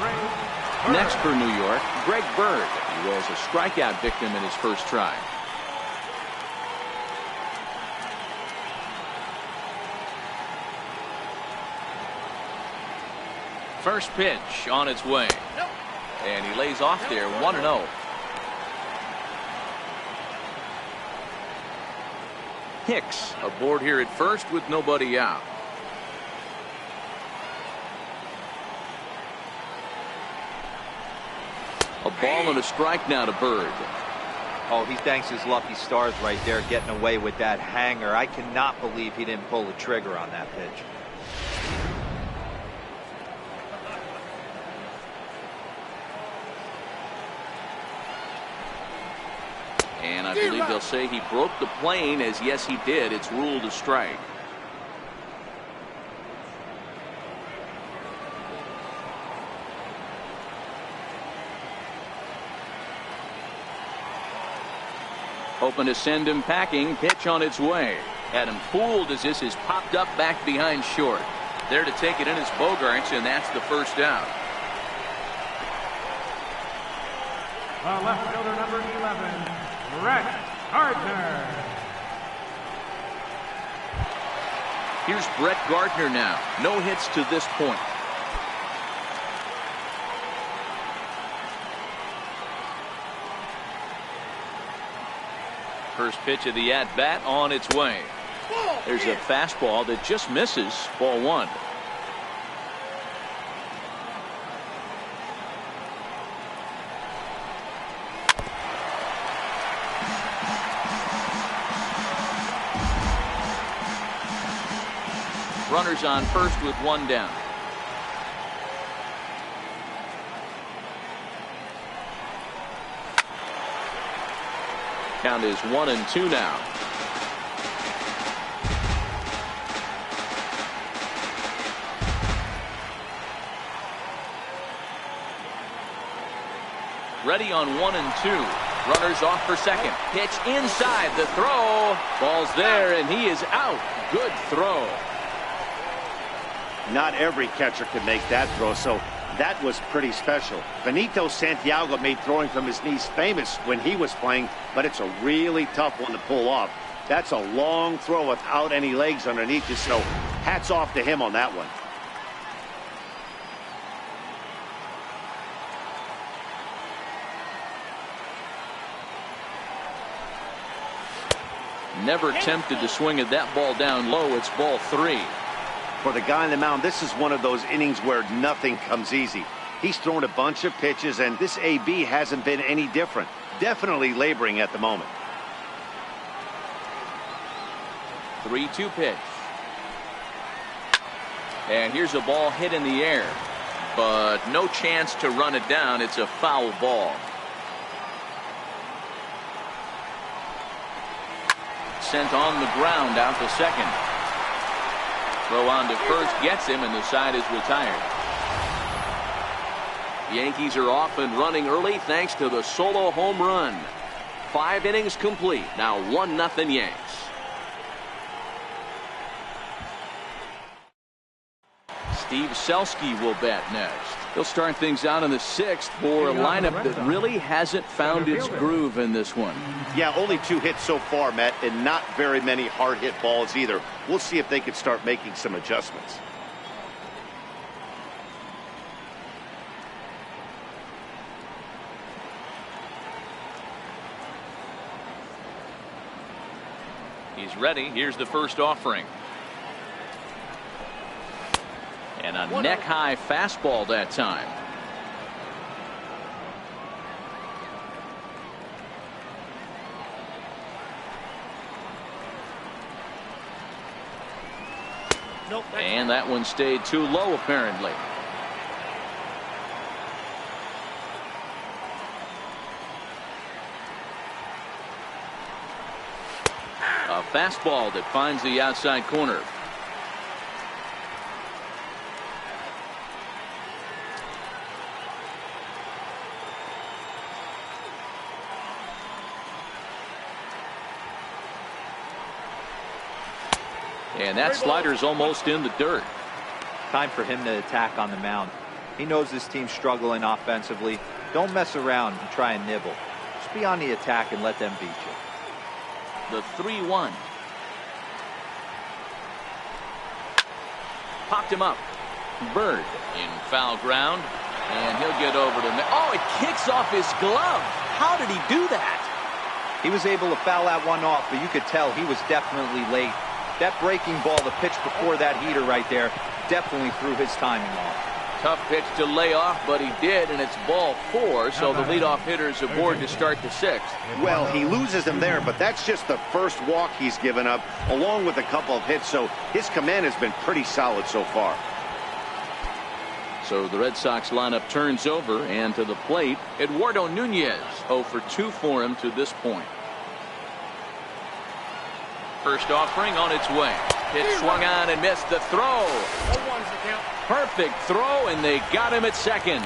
Greg. Next for New York, Greg Bird. He was a strikeout victim in his first try. First pitch on its way. And he lays off there, 1-0. Hicks aboard here at first with nobody out. A ball and a strike now to Bird. Oh, he thanks his lucky stars right there getting away with that hanger. I cannot believe he didn't pull the trigger on that pitch. And I believe they'll say he broke the plane, as yes he did. It's ruled a strike. Hoping to send him packing. Pitch on its way. Had him fooled as this is popped up back behind short. There to take it in is Bogaerts, and that's the first out. The left fielder, number 11, Brett Gardner. Here's Brett Gardner now. No hits to this point. First pitch of the at-bat on its way. There's a fastball that just misses. Ball 1. Runners on first with 1 down. Count is 1-2 now. Ready on 1-2. Runners off for second. Pitch inside. The throw. Ball's there, and he is out. Good throw. Not every catcher can make that throw, so that was pretty special. Benito Santiago made throwing from his knees famous when he was playing, but it's a really tough one to pull off. That's a long throw without any legs underneath it, so hats off to him on that one. Never tempted to swing at that ball down low. It's ball 3. For the guy on the mound, this is one of those innings where nothing comes easy. He's thrown a bunch of pitches, and this AB hasn't been any different. Definitely laboring at the moment. 3-2 pitch. And here's a ball hit in the air, but no chance to run it down. It's a foul ball. Sent on the ground out to second. Throw on to first gets him, and the side is retired. Yankees are off and running early thanks to the solo home run. 5 innings complete. Now 1-0 Yanks. Steve Selski will bat next. He'll start things out in the 6th for a lineup that really hasn't found its groove in this one. Yeah, only 2 hits so far, Matt, and not very many hard hit balls either. We'll see if they can start making some adjustments. He's ready. Here's the first offering. And a neck-high fastball that time. Nope, and that one stayed too low, apparently. A fastball that finds the outside corner. And that slider's almost in the dirt. Time for him to attack on the mound. He knows this team's struggling offensively. Don't mess around and try and nibble. Just be on the attack and let them beat you. The 3-1. Popped him up. Bird in foul ground. And he'll get over to... Oh, it kicks off his glove. How did he do that? He was able to foul that one off, but you could tell he was definitely late. That breaking ball, the pitch before that heater right there, definitely threw his timing off. Tough pitch to lay off, but he did, and it's ball 4, so the leadoff hitter's aboard to start the 6th. Well, he loses him there, but that's just the first walk he's given up, along with a couple of hits, so his command has been pretty solid so far. So the Red Sox lineup turns over, and to the plate, Eduardo Nunez, 0 for 2 for him to this point. First offering on its way. Pitch swung on and missed the throw. Perfect throw, and they got him at second.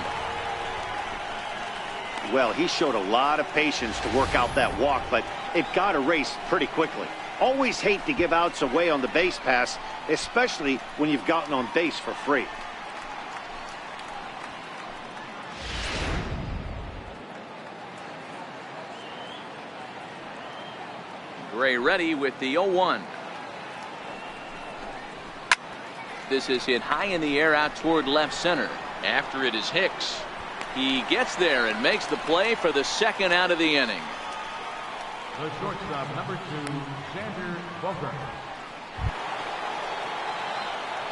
Well, he showed a lot of patience to work out that walk, but it got erased pretty quickly. Always hate to give outs away on the base pass, especially when you've gotten on base for free. Gray ready with the 0-1. This is hit high in the air out toward left center. After it is Hicks. He gets there and makes the play for the second out of the inning. The shortstop, number 2, Xander Bogaerts.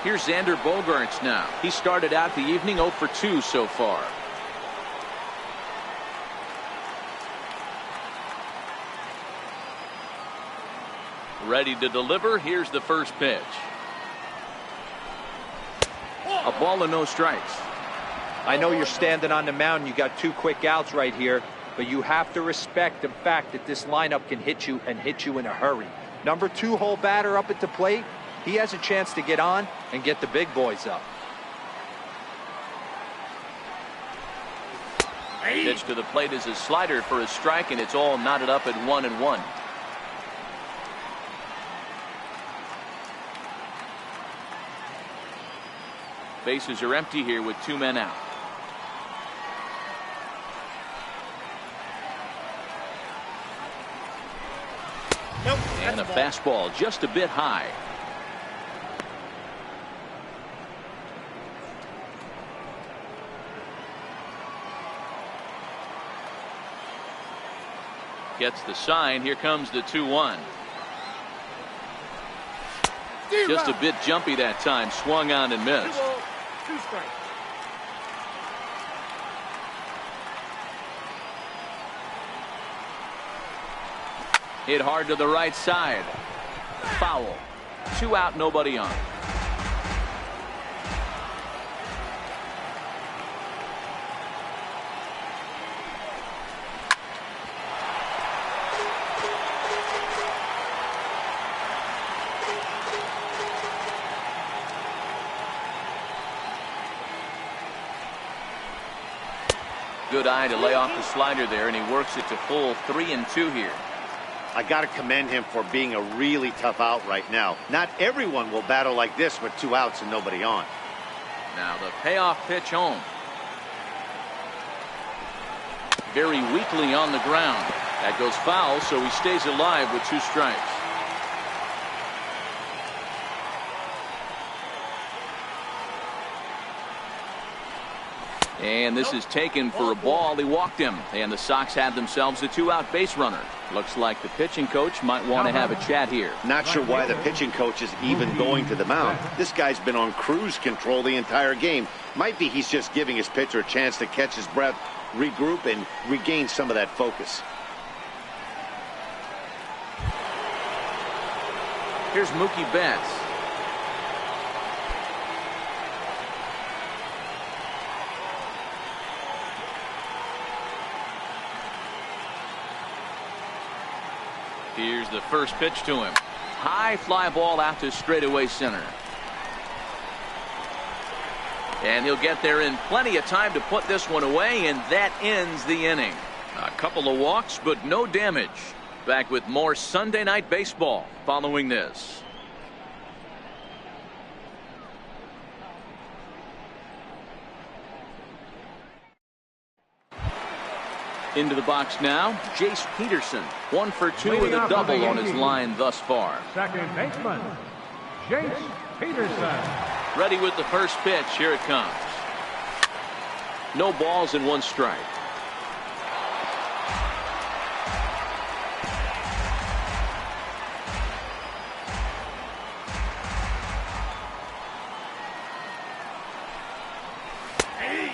Here's Xander Bogaerts now. He started out the evening 0 for 2 so far. Ready to deliver. Here's the first pitch. A ball and no strikes. I know you're standing on the mound. You got 2 quick outs right here, but you have to respect the fact that this lineup can hit you and hit you in a hurry. Number 2 hole batter up at the plate. He has a chance to get on and get the big boys up. Pitch to the plate is a slider for a strike, and it's all knotted up at 1-1. Bases are empty here with 2 men out. Nope, and a fastball just a bit high. Gets the sign. Here comes the 2-1. Just a bit jumpy that time. Swung on and missed. 2 strikes. Hit hard to the right side. Foul. 2 out, nobody on. Good eye to lay off the slider there, and he works it to full 3-2 here. I got to commend him for being a really tough out right now. Not everyone will battle like this with 2 outs and nobody on. Now the payoff pitch home. Very weakly on the ground. That goes foul, so he stays alive with 2 strikes. And this is taken for a ball. He walked him, and the Sox have themselves a 2-out base runner. Looks like the pitching coach might want to have a chat here. Not sure why the pitching coach is even going to the mound. This guy's been on cruise control the entire game. Might be he's just giving his pitcher a chance to catch his breath, regroup, and regain some of that focus. Here's Mookie Betts. Here's the first pitch to him. High fly ball out to straightaway center. And he'll get there in plenty of time to put this one away, and that ends the inning. A couple of walks, but no damage. Back with more Sunday Night Baseball following this. Into the box now, Jace Peterson. 1 for 2 with a double on his line thus far. Second baseman, Jace Peterson. Ready with the first pitch. Here it comes. No balls and 1 strike.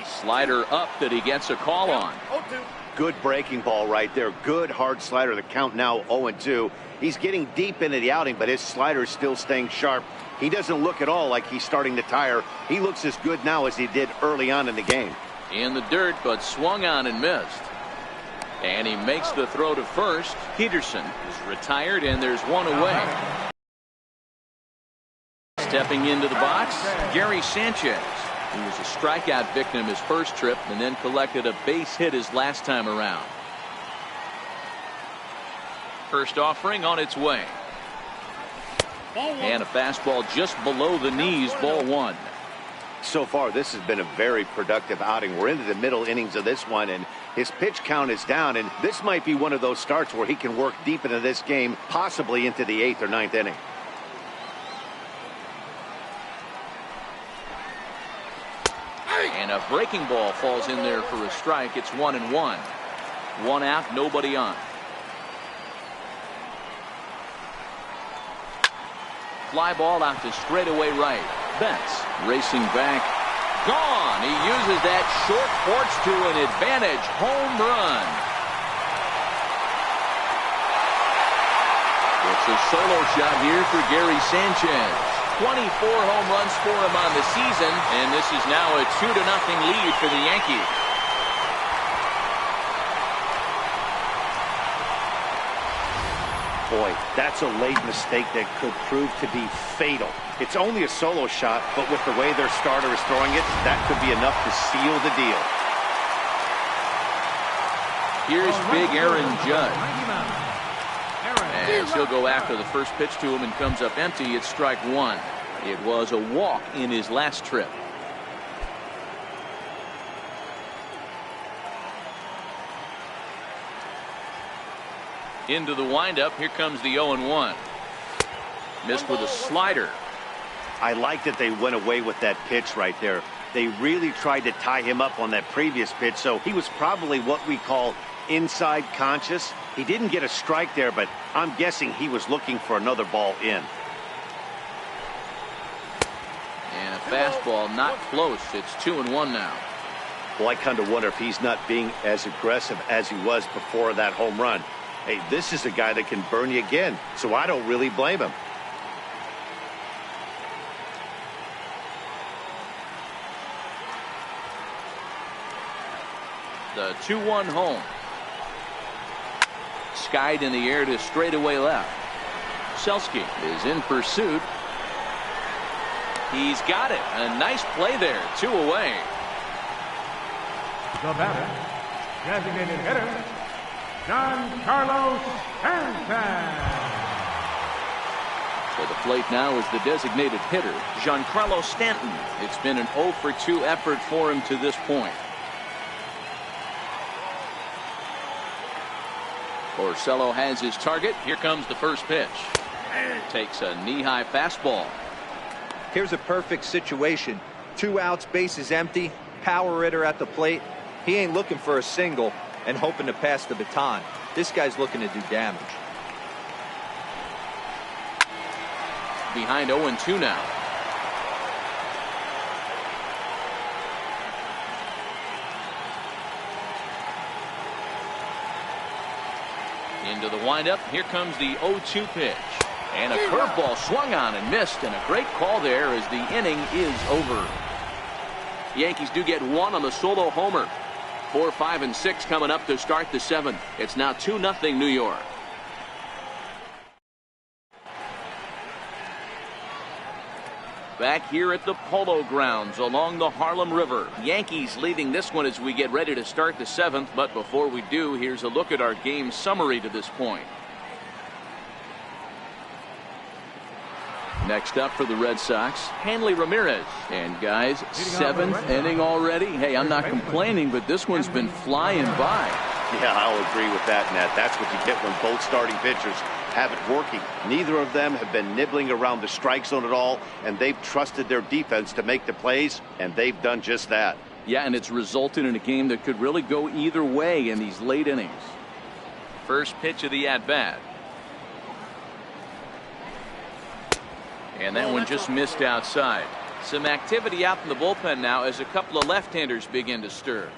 Slider up that he gets a call on. Good breaking ball right there. Good hard slider. The count now 0-2. He's getting deep into the outing, but his slider is still staying sharp. He doesn't look at all like he's starting to tire. He looks as good now as he did early on in the game. In the dirt, but swung on and missed. And he makes the throw to first. Peterson is retired, and there's 1 away. Stepping into the box, Gary Sanchez. He was a strikeout victim his first trip and then collected a base hit his last time around. First offering on its way. And a fastball just below the knees, ball 1. So far, this has been a very productive outing. We're into the middle innings of this one, and his pitch count is down, and this might be one of those starts where he can work deep into this game, possibly into the 8th or 9th inning. And a breaking ball falls in there for a strike. It's 1-1. 1 out, nobody on. Fly ball out to straightaway right. Betts racing back. Gone. He uses that short porch to an advantage home run. It's a solo shot here for Gary Sanchez. 24 home runs for him on the season, and this is now a 2-0 lead for the Yankees. Boy, that's a late mistake that could prove to be fatal. It's only a solo shot, but with the way their starter is throwing it, that could be enough to seal the deal. Here's big Aaron Judge. As he'll go after the first pitch to him and comes up empty. It's strike 1. It was a walk in his last trip. Into the windup. Here comes the 0-1. Missed with a slider. I like that they went away with that pitch right there. They really tried to tie him up on that previous pitch, so he was probably what we call inside conscious. He didn't get a strike there, but I'm guessing he was looking for another ball in. And a fastball not close. It's 2-1 now. Well, I kind of wonder if he's not being as aggressive as he was before that home run. Hey, this is a guy that can burn you again, so I don't really blame him. The 2-1 home. Skied in the air to straightaway left. Selski is in pursuit. He's got it. A nice play there. 2 away. The batter, designated hitter, Giancarlo Stanton. To the plate now is the designated hitter, Giancarlo Stanton. It's been an 0 for 2 effort for him to this point. Porcello has his target. Here comes the first pitch. Takes a knee-high fastball. Here's a perfect situation. 2 outs, bases empty. power hitter at the plate, he ain't looking for a single and hoping to pass the baton. This guy's looking to do damage. Behind 0-2 now. Into the windup. Here comes the 0-2 pitch. And a curveball swung on and missed. And a great call there as the inning is over. Yankees do get one on the solo homer. 4, 5, and 6 coming up to start the 7th. It's now 2-0 New York. Back here at the Polo grounds along the Harlem River. Yankees leading this one as we get ready to start the 7th. But before we do, here's a look at our game summary to this point. Next up for the Red Sox, Hanley Ramirez. And guys, 7th inning already. Hey, I'm not complaining, but this one's been flying by. Yeah, I'll agree with that, Nat. That's what you get when both starting pitchers have it working. Neither of them have been nibbling around the strike zone at all, and they've trusted their defense to make the plays, and they've done just that. Yeah, and it's resulted in a game that could really go either way in these late innings. First pitch of the at-bat. And that one just missed outside. Some activity out in the bullpen now as a couple of left-handers begin to stir.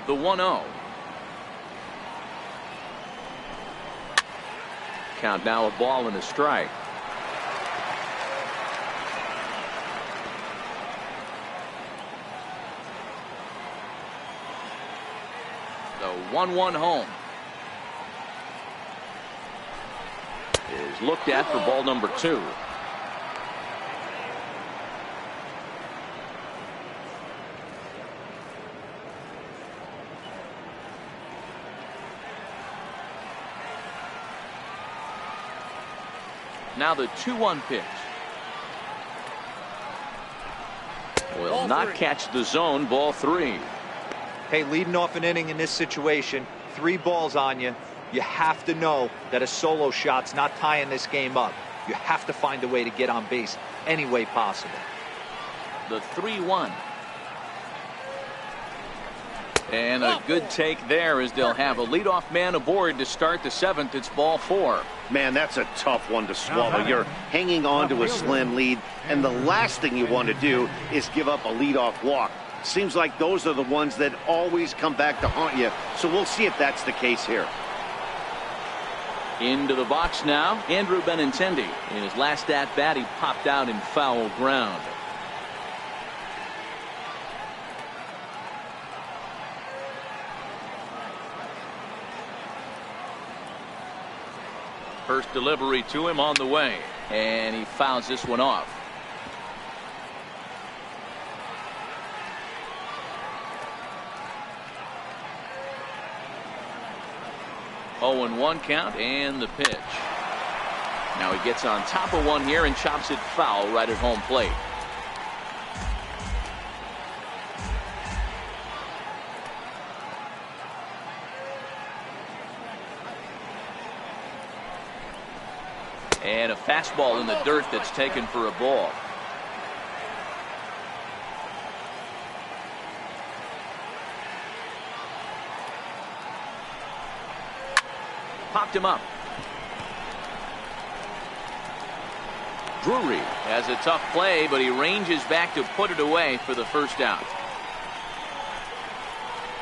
The 1-0. Count now a ball and a strike. The 1-1 home is looked at for ball number 2. Now the 2-1 pitch. Will not catch the zone. Ball 3. Hey, leading off an inning in this situation, 3 balls on you. You have to know that a solo shot's not tying this game up. You have to find a way to get on base any way possible. The 3-1. And a good take there as they'll have a leadoff man aboard to start the 7th. It's ball 4. Man, that's a tough one to swallow. You're hanging on to a slim lead, and the last thing you want to do is give up a leadoff walk. Seems like those are the ones that always come back to haunt you, so we'll see if that's the case here. Into the box now, Andrew Benintendi. In his last at-bat, he popped out in foul ground. First delivery to him on the way, and he fouls this one off. Oh, and 1 count, and the pitch. Now he gets on top of one here and chops it foul right at home plate. And a fastball in the dirt that's taken for a ball. Popped him up. Drury has a tough play, but he ranges back to put it away for the first out.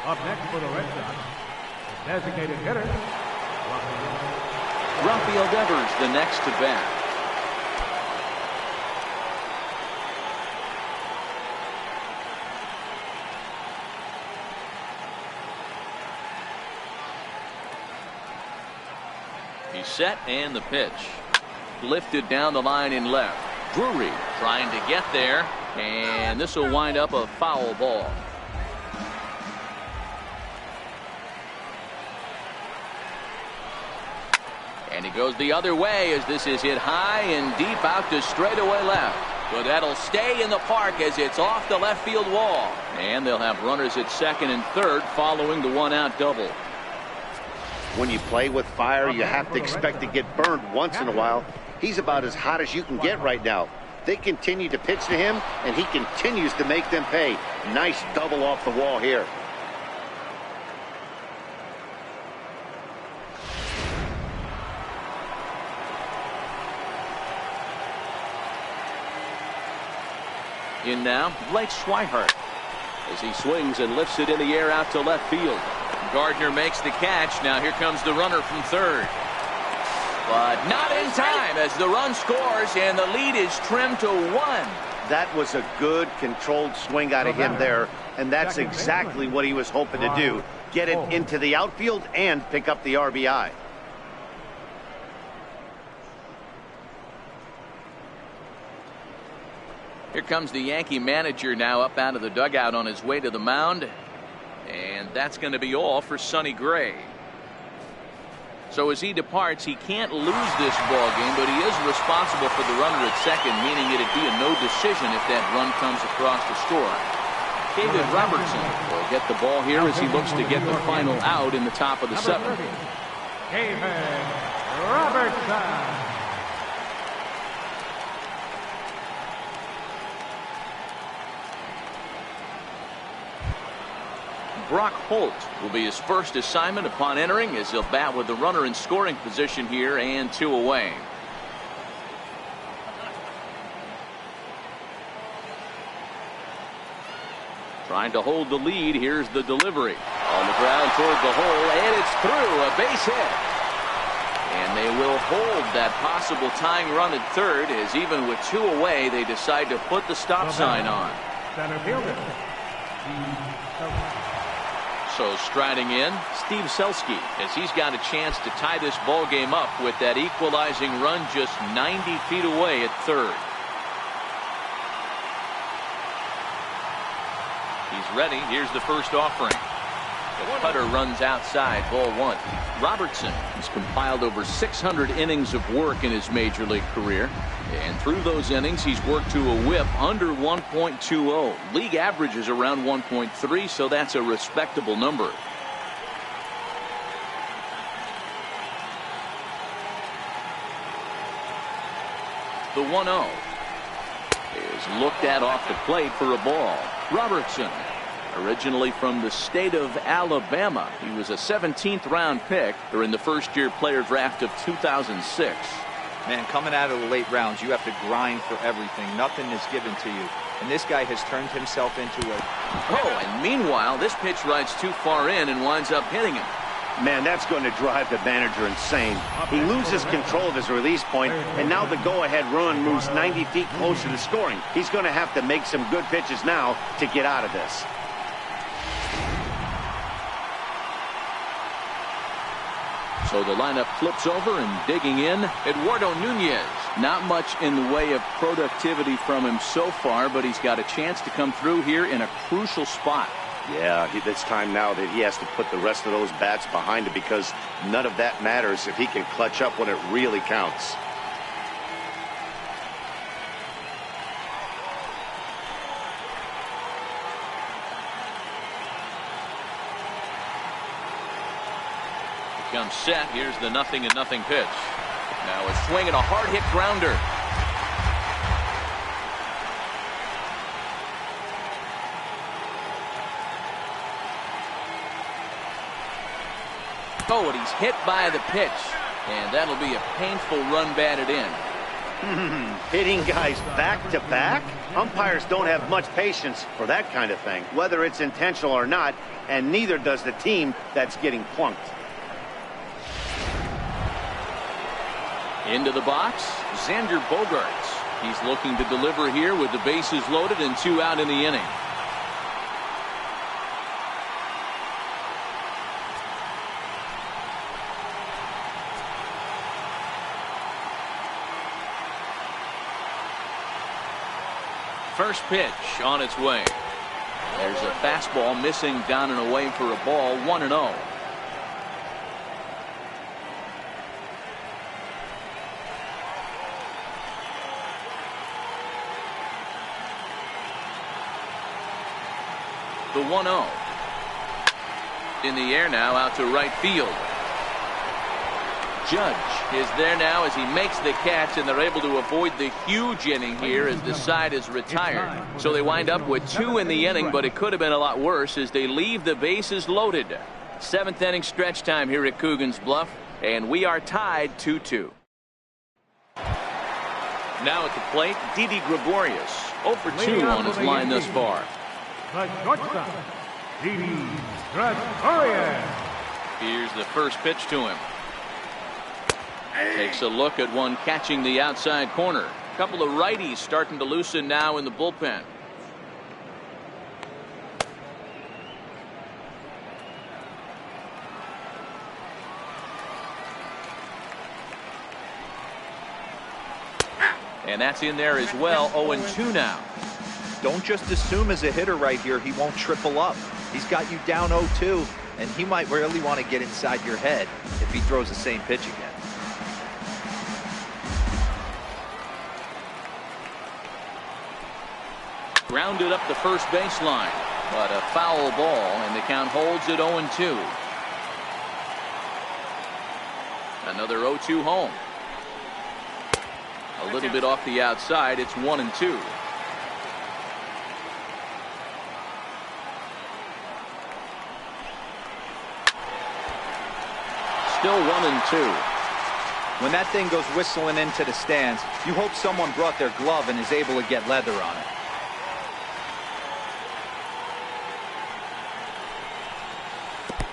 Up next for the Red Sox, designated hitter, Rafael Devers the next to bat. He's set, and the pitch. Lifted down the line in left. Drury trying to get there, and this will wind up a foul ball. And he goes the other way as this is hit high and deep out to straightaway left. But that'll stay in the park as it's off the left field wall. And they'll have runners at second and third following the 1-out double. When you play with fire, you have to expect to get burned once in a while. He's about as hot as you can get right now. They continue to pitch to him, and he continues to make them pay. Nice double off the wall here. In now, Blake Swihart, as he swings and lifts it in the air out to left field. Gardner makes the catch. Now here comes the runner from third. But not in time as the run scores and the lead is trimmed to 1. That was a good controlled swing out of him there, and that's exactly what he was hoping to do. Get it into the outfield and pick up the RBI. Here comes the Yankee manager now up out of the dugout on his way to the mound. And that's going to be all for Sonny Gray. So as he departs, he can't lose this ball game, but he is responsible for the runner at second, meaning it'd be a no decision if that run comes across the score. David Robertson will get the ball here as he looks to get the final out in the top of the 7th. David Robertson. Brock Holt will be his first assignment upon entering, as he'll bat with the runner in scoring position here and 2 away. Trying to hold the lead. Here's the delivery on the ground toward the hole, and it's through. A base hit, and they will hold that possible tying run at third, as even with 2 away they decide to put the stop sign on. Center fielder. So striding in, Steve Selski, as he's got a chance to tie this ball game up with that equalizing run just 90 feet away at third. He's ready. Here's the first offering. The cutter runs outside, ball 1. Robertson has compiled over 600 innings of work in his major league career. And through those innings, he's worked to a whip under 1.20. League average is around 1.3, so that's a respectable number. The 1-0 is looked at off the plate for a ball. Robertson, originally from the state of Alabama. He was a 17th round pick during the first-year player draft of 2006. Man, coming out of the late rounds, you have to grind for everything. Nothing is given to you. And this guy has turned himself into a... Oh, and meanwhile, this pitch rides too far in and winds up hitting him. Man, that's going to drive the manager insane. He loses control of his release point, and now the go-ahead run moves 90 feet closer to scoring. He's going to have to make some good pitches now to get out of this. So the lineup flips over, and digging in, Eduardo Nunez. Not much in the way of productivity from him so far, but he's got a chance to come through here in a crucial spot. Yeah, it's time now that he has to put the rest of those bats behind him, because none of that matters if he can clutch up when it really counts. Comes set. Here's the 0-0 pitch. Now a swing and a hard hit grounder. Oh, and he's hit by the pitch, and that'll be a painful run batted in. Hitting guys back to back? Umpires don't have much patience for that kind of thing, whether it's intentional or not, and neither does the team that's getting plunked. Into the box, Xander Bogaerts. He's looking to deliver here with the bases loaded and 2 out in the inning. First pitch on its way. There's a fastball missing down and away for a ball, 1-0. The 1-0. In the air now, out to right field. Judge is there now as he makes the catch, and they're able to avoid the huge inning here as the side is retired. So they wind up with 2 in the inning, but it could have been a lot worse as they leave the bases loaded. 7th inning stretch time here at Coogan's Bluff, and we are tied 2-2. Now at the plate, Didi Gregorius, 0 for 2 on his line thus far. The shortstop, Didi Gregorius. Here's the first pitch to him. Takes a look at one catching the outside corner. A couple of righties starting to loosen now in the bullpen. And that's in there as well. 0-2 now. Don't just assume as a hitter right here he won't triple up. He's got you down 0-2, and he might really want to get inside your head if he throws the same pitch again. Grounded up the first baseline, but a foul ball, and the count holds at 0-2. Another 0-2 home. A little bit off the outside. It's 1-2. Still 1-2. When that thing goes whistling into the stands, you hope someone brought their glove and is able to get leather on it.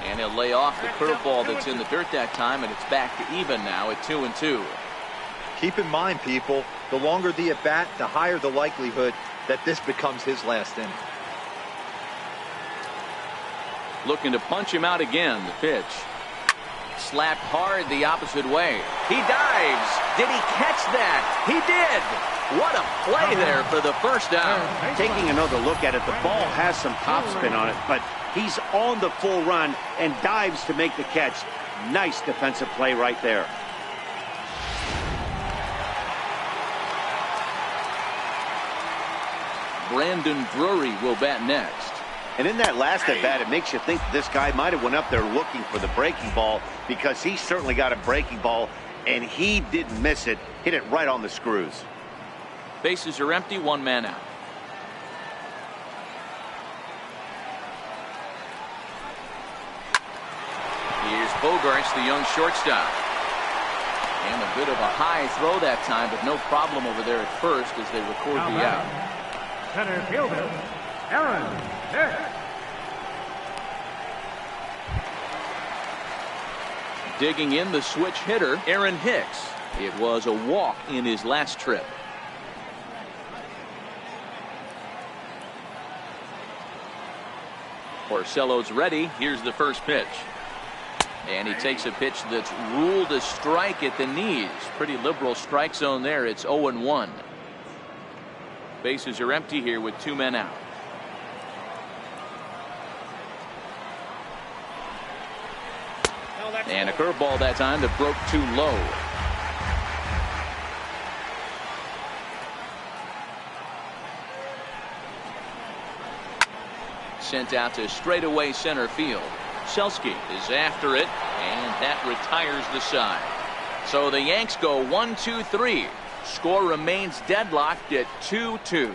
And he'll lay off the curveball that's in the dirt that time, and it's back to even now at 2-2. Keep in mind, people, the longer the at-bat, the higher the likelihood that this becomes his last inning. Looking to punch him out again. The pitch. Slapped hard the opposite way. He dives. Did he catch that? He did. What a play there for the first down. Taking another look at it, the ball has some topspin on it, but he's on the full run and dives to make the catch. Nice defensive play right there. Brandon Drury will bat next. And in that last at bat, it makes you think this guy might have went up there looking for the breaking ball, because he certainly got a breaking ball, and he didn't miss it. Hit it right on the screws. Bases are empty, 1 man out. Here's Bogarts, the young shortstop. And a bit of a high throw that time, but no problem over there at first as they record the out. Center fielder, Aaron Hicks. Digging in, the switch hitter, Aaron Hicks. It was a walk in his last trip. Porcello's ready. Here's the first pitch. And he takes a pitch that's ruled a strike at the knees. Pretty liberal strike zone there. It's 0-1. Bases are empty here with 2 men out. And a curveball that time that broke too low. Sent out to straightaway center field. Selsky is after it, and that retires the side. So the Yanks go 1-2-3. Score remains deadlocked at 2-2.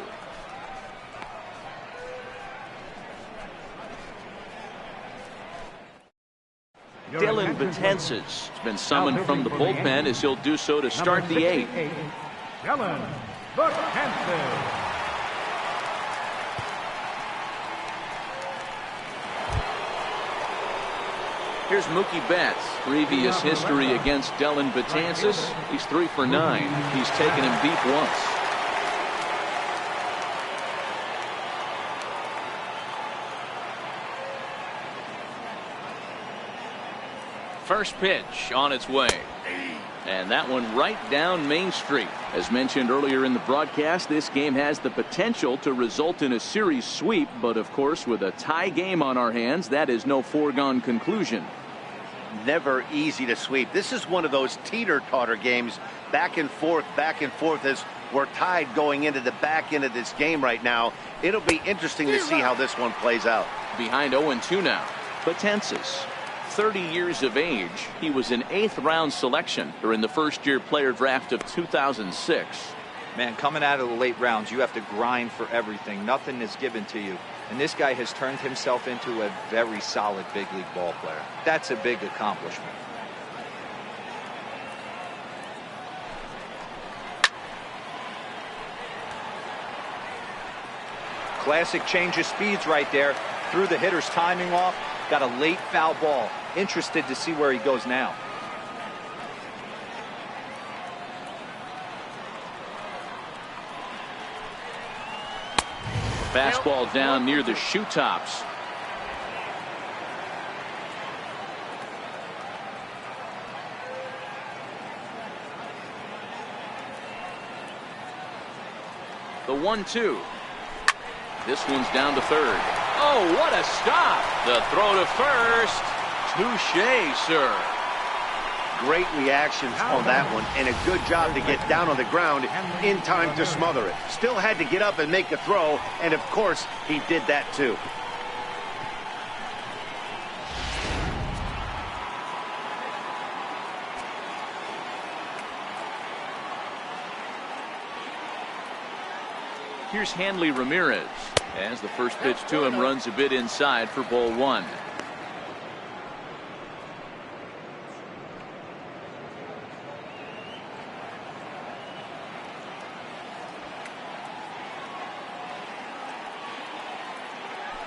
Dylan Betances has been summoned from the bullpen as he'll do so to start the 8th. Dylan Betances. Here's Mookie Betts. Previous history against Dylan Betances. He's 3 for 9. He's taken him deep once. First pitch on its way. And that one right down Main Street. As mentioned earlier in the broadcast, this game has the potential to result in a series sweep, but of course with a tie game on our hands, that is no foregone conclusion. Never easy to sweep. This is one of those teeter-totter games, back and forth as we're tied going into the back end of this game right now. It'll be interesting to see how this one plays out. Behind 0-2 now. Betances 30 years of age. He was an 8th round selection during the first-year player draft of 2006. Man, coming out of the late rounds, you have to grind for everything. Nothing is given to you. And this guy has turned himself into a very solid big league ball player. That's a big accomplishment. Classic change of speeds right there. Threw the hitter's timing off. Got a late foul ball. Interested to see where he goes now. Fastball down near the shoe tops. The 1-2. This one's down to third. Oh, what a stop. The throw to first. Touche, sir. Great reactions on that one, and a good job to get down on the ground in time to smother it. Still had to get up and make a throw, and of course, he did that too. Here's Hanley Ramirez as the first pitch to him runs a bit inside for ball 1.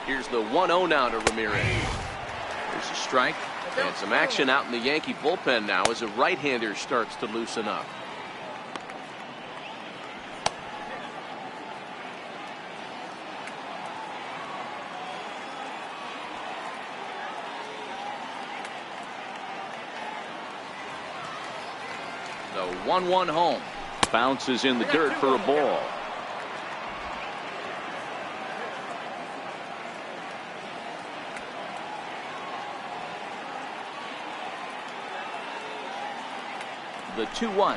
Here's the 1-0 now to Ramirez. There's a strike and some action out in the Yankee bullpen now as a right-hander starts to loosen up. The 1-1 home. Bounces in the dirt for a ball. The 2-1.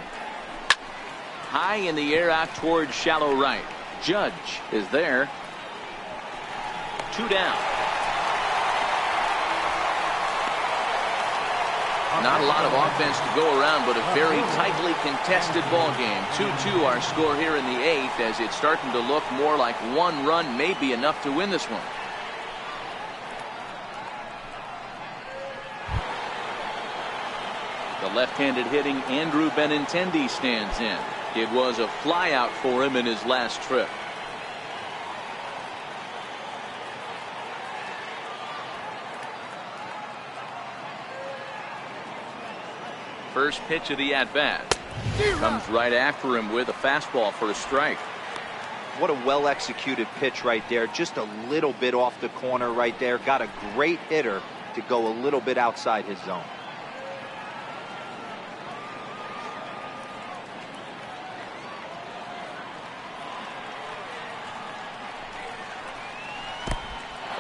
High in the air out towards shallow right. Judge is there. 2 down. Not a lot of offense to go around, but a very tightly contested ball game. 2-2 our score here in the 8th, as it's starting to look more like 1 run may be enough to win this one. The left-handed hitting Andrew Benintendi stands in. It was a flyout for him in his last trip. First pitch of the at-bat. Comes right after him with a fastball for a strike. What a well-executed pitch right there. Just a little bit off the corner right there. Got a great hitter to go a little bit outside his zone.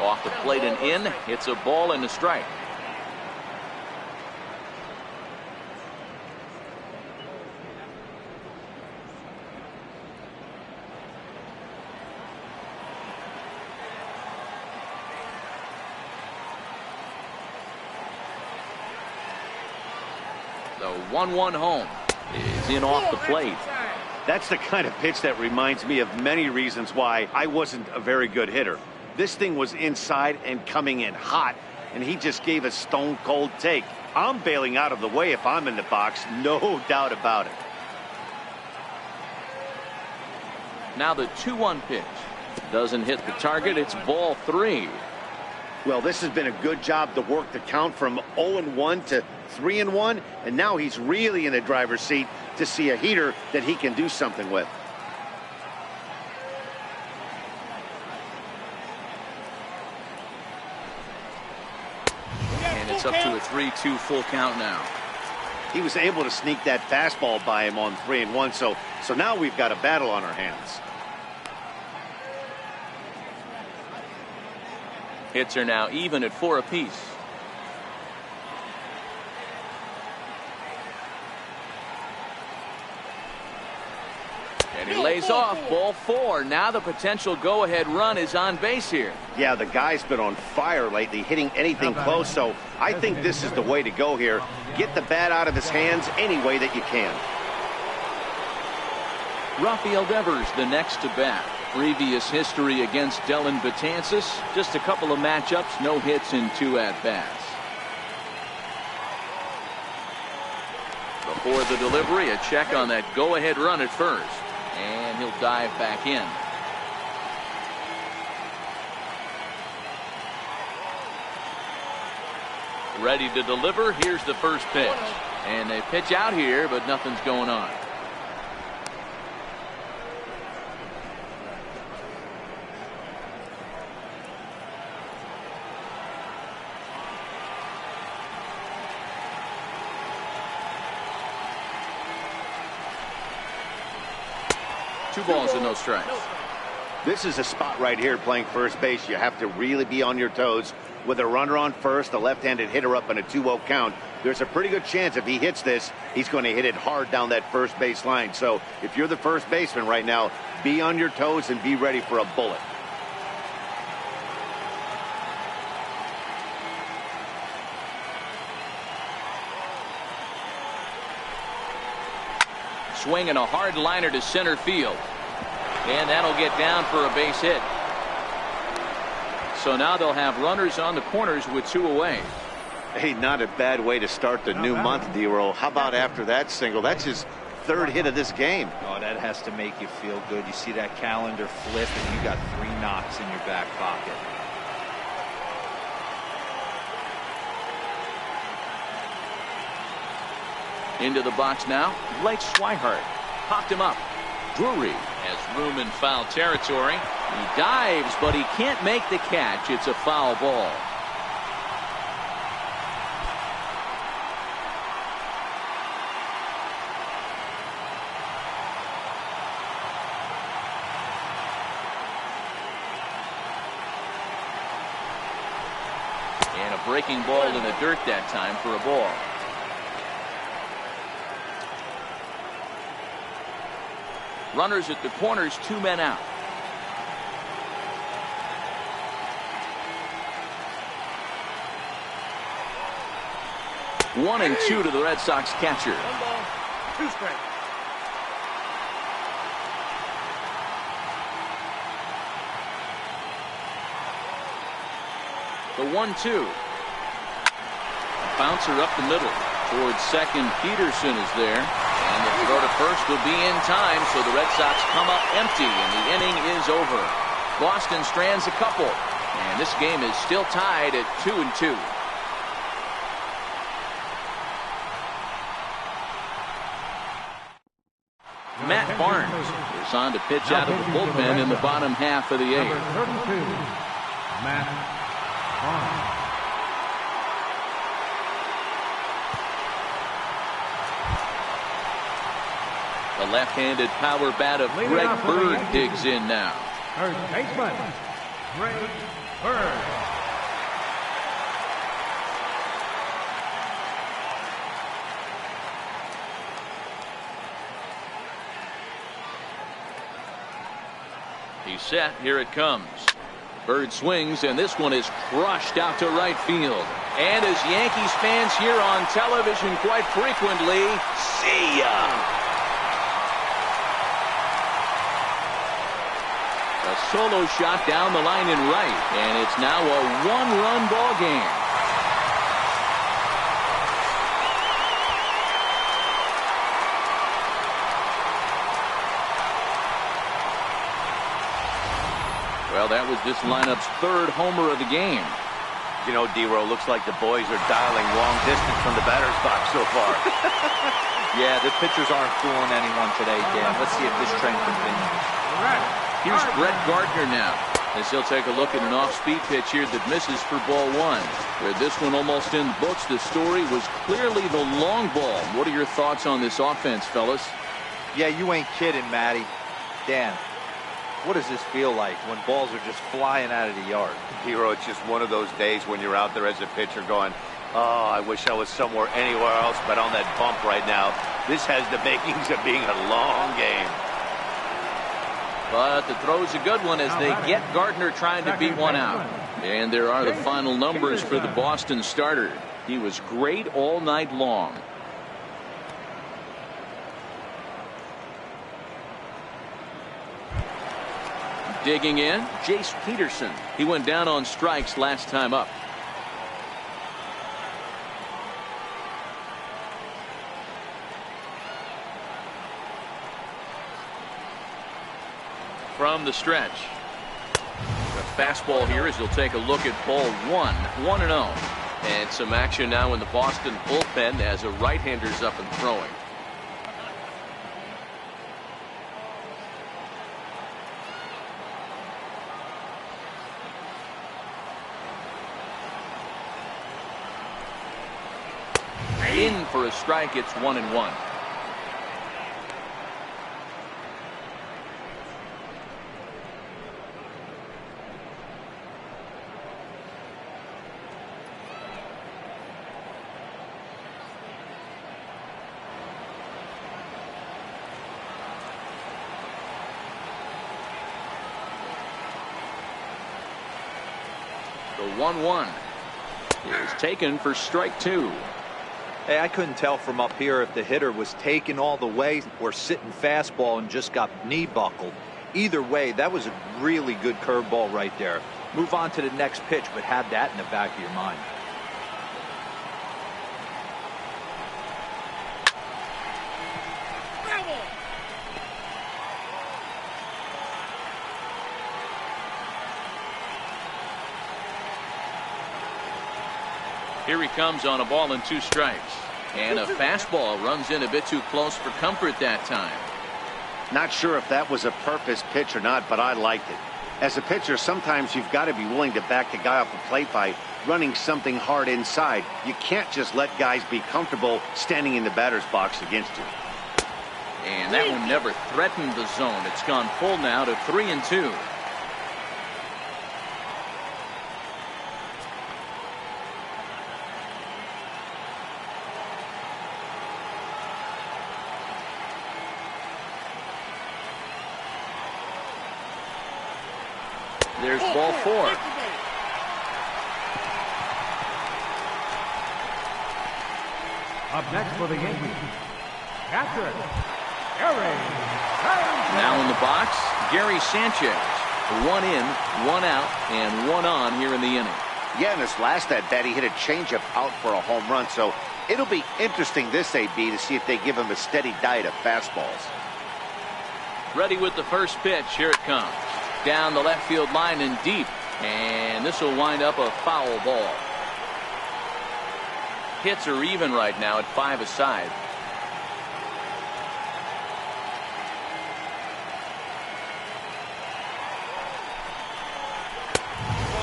Off the plate and in. It's a ball and a strike. The 1-1 home is in off the plate. That's the kind of pitch that reminds me of many reasons why I wasn't a very good hitter. This thing was inside and coming in hot, and he just gave a stone-cold take. I'm bailing out of the way if I'm in the box, no doubt about it. Now the 2-1 pitch. Doesn't hit the target. It's ball 3. Well, this has been a good job to work the count from 0-1 to 3-1, and now he's really in the driver's seat to see a heater that he can do something with. And it's up to a 3-2 full count now. He was able to sneak that fastball by him on 3-1, so now we've got a battle on our hands. Hits are now even at 4 apiece. And he lays off ball 4. Now the potential go-ahead run is on base here. Yeah, the guy's been on fire lately, hitting anything close, so I think this is the way to go here. Get the bat out of his hands any way that you can. Rafael Devers the next to bat. Previous history against Dellin Betances. Just a couple of matchups, no hits in 2 at-bats. Before the delivery, a check on that go-ahead run at first. And he'll dive back in. Ready to deliver. Here's the first pitch. And they pitch out here, but nothing's going on. Two balls and no strikes. This is a spot right here playing first base. You have to really be on your toes. With a runner on first, a left-handed hitter up in a 2-0 count, there's a pretty good chance if he hits this, he's going to hit it hard down that first base line. So if you're the first baseman right now, be on your toes and be ready for a bullet. Swinging a hard liner to center field. And that'll get down for a base hit. So now they'll have runners on the corners with 2 away. Hey, not a bad way to start the new month, D-Roll. How about after that single? That's his 3rd hit of this game. Oh, that has to make you feel good. You see that calendar flip and you got 3 knocks in your back pocket. Into the box now, Blake Swihart. Popped him up. Drury has room in foul territory. He dives, but he can't make the catch. It's a foul ball. And a breaking ball in the dirt that time for a ball. Runners at the corners, 2 men out. One and 2 to the Red Sox catcher. 1 ball, 2 strikes. The 1-2. Bouncer up the middle. Towards second, Peterson is there. And the throw to first will be in time, so the Red Sox come up empty, and the inning is over. Boston strands a couple, and this game is still tied at 2-2. Matt Barnes is on to pitch out of the bullpen in the bottom half of the 8th. Number 32, Matt Barnes. The left-handed power bat of Greg Bird digs in now. First baseman, Greg Bird. He's set. Here it comes. Bird swings, and this one is crushed out to right field. And as Yankees fans hear on television quite frequently, see ya! A solo shot down the line in right, and it's now a 1-run ball game. Well, that was this lineup's 3rd homer of the game. You know, D-Roll, looks like the boys are dialing long distance from the batter's box so far. Yeah, the pitchers aren't fooling anyone today, Dan. Let's see if this trend continues. Here's Brett Gardner now, as he'll take a look at an off-speed pitch here that misses for ball 1. With this one almost in the books, the story was clearly the long ball. What are your thoughts on this offense, fellas? Yeah, you ain't kidding, Matty. Dan, what does this feel like when balls are just flying out of the yard? Hero, it's just one of those days when you're out there as a pitcher going, oh, I wish I was somewhere anywhere else but on that bump right now. This has the makings of being a long game. But the throw's a good one as they get Gardner trying to beat one out. And there are the final numbers for the Boston starter. He was great all night long. Digging in, Jace Peterson. He went down on strikes last time up. From the stretch. The fastball here as he'll take a look at ball 1-0. And some action now in the Boston bullpen as a right-hander's up and throwing. In for a strike. It's 1-1. The 1-1 is taken for strike 2. Hey, I couldn't tell from up here if the hitter was taken all the way or sitting fastball and just got knee buckled. Either way, that was a really good curveball right there. Move on to the next pitch, but have that in the back of your mind. Here he comes on a ball and 2 strikes. And a fastball runs in a bit too close for comfort that time. Not sure if that was a purpose pitch or not, but I liked it. As a pitcher, sometimes you've got to be willing to back the guy off the plate by running something hard inside. You can't just let guys be comfortable standing in the batter's box against you. And that one never threatened the zone. It's gone full now to 3-2. There's ball 4. Up next for the Yankees, catcher, Gary Sanchez. Now in the box, Gary Sanchez. 1 in, 1 out, and 1 on here in the inning. Yeah, in his last at bat, he hit a changeup out for a home run. So it'll be interesting this AB to see if they give him a steady diet of fastballs. Ready with the first pitch. Here it comes. Down the left field line and deep. And this will wind up a foul ball. Hits are even right now at 5 aside.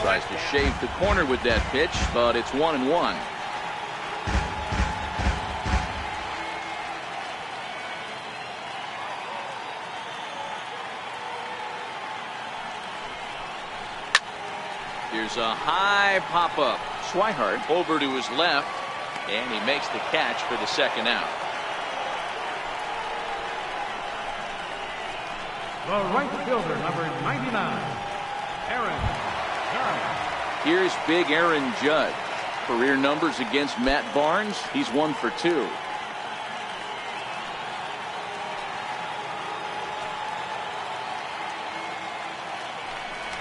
Tries to shave the corner with that pitch, but it's 1-1. Here's a high pop-up. Swihart over to his left, and he makes the catch for the second out. The right fielder, number 99, Aaron Judge. Here's big Aaron Judge. Career numbers against Matt Barnes. He's 1 for 2.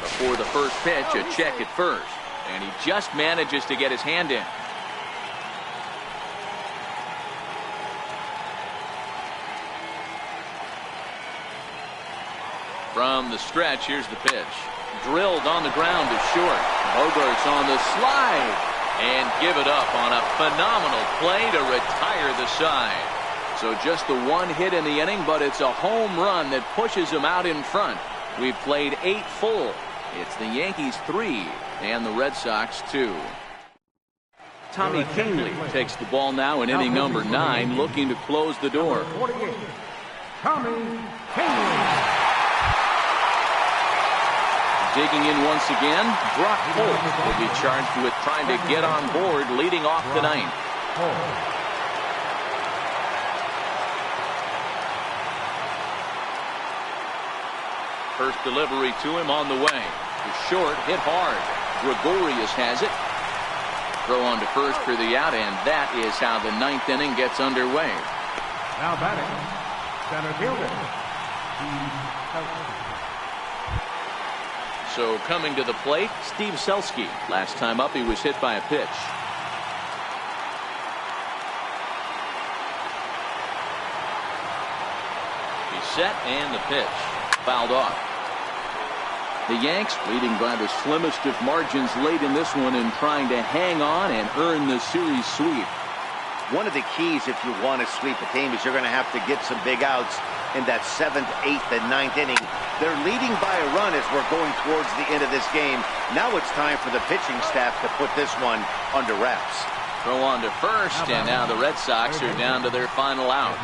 Before the first pitch, a check at first. And he just manages to get his hand in. From the stretch, here's the pitch. Drilled on the ground to short. Bogarts on the slide. And give it up on a phenomenal play to retire the side. So just the 1 hit in the inning, but it's a home run that pushes him out in front. We've played 8 full. It's the Yankees 3 and the Red Sox 2. Tommy Kingley takes the ball now in inning number 9, looking to close the door. 48, Tommy Kingley. Digging in once again, Brock Holt will be charged with trying to get on board leading off the 9th. First delivery to him on the way. The short hit hard. Gregorius has it. Throw on to first for the out, and that is how the ninth inning gets underway. Now batting, center fielder. So coming to the plate, Steve Selski. Last time up, he was hit by a pitch. He's set, and the pitch fouled off. The Yanks leading by the slimmest of margins late in this one and trying to hang on and earn the series sweep. One of the keys if you want to sweep a team is you're going to have to get some big outs in that 7th, 8th, and 9th inning. They're leading by a run as we're going towards the end of this game. Now it's time for the pitching staff to put this one under wraps. Throw on to first, and now the Red Sox are down to their final out.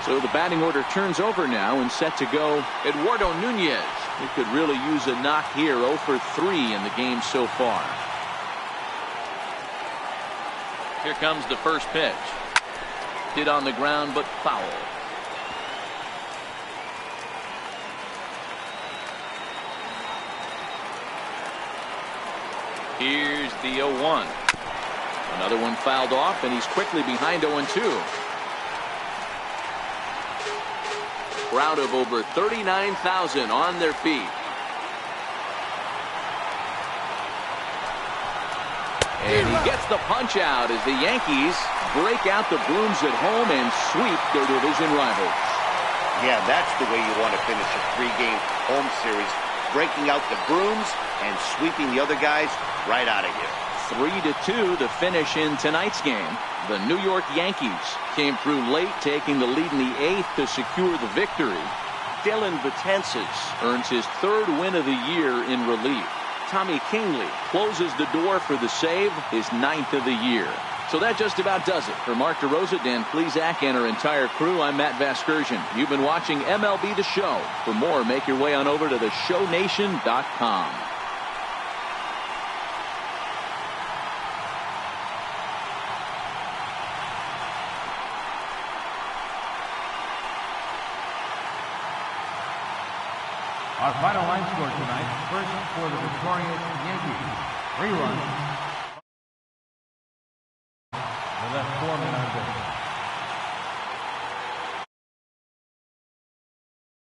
So the batting order turns over now and set to go Eduardo Nunez. He could really use a knock here. 0 for 3 in the game so far. Here comes the first pitch. Hit on the ground, but foul. Here's the 0-1. Another one fouled off, and he's quickly behind 0-2. Crowd of over 39,000 on their feet. And he gets the punch out as the Yankees break out the brooms at home and sweep their division rivals. Yeah, that's the way you want to finish a 3-game home series. Breaking out the brooms and sweeping the other guys right out of here. 3-2 the finish in tonight's game. The New York Yankees came through late, taking the lead in the 8th to secure the victory. Dylan Betances earns his 3rd win of the year in relief. Tommy Kingley closes the door for the save, his 9th of the year. So that just about does it. For Mark DeRosa, Dan Plesac, and our entire crew, I'm Matt Vasgersian. You've been watching MLB The Show. For more, make your way on over to theshownation.com. Our final line score tonight, first for the victorious Yankees, 3 runs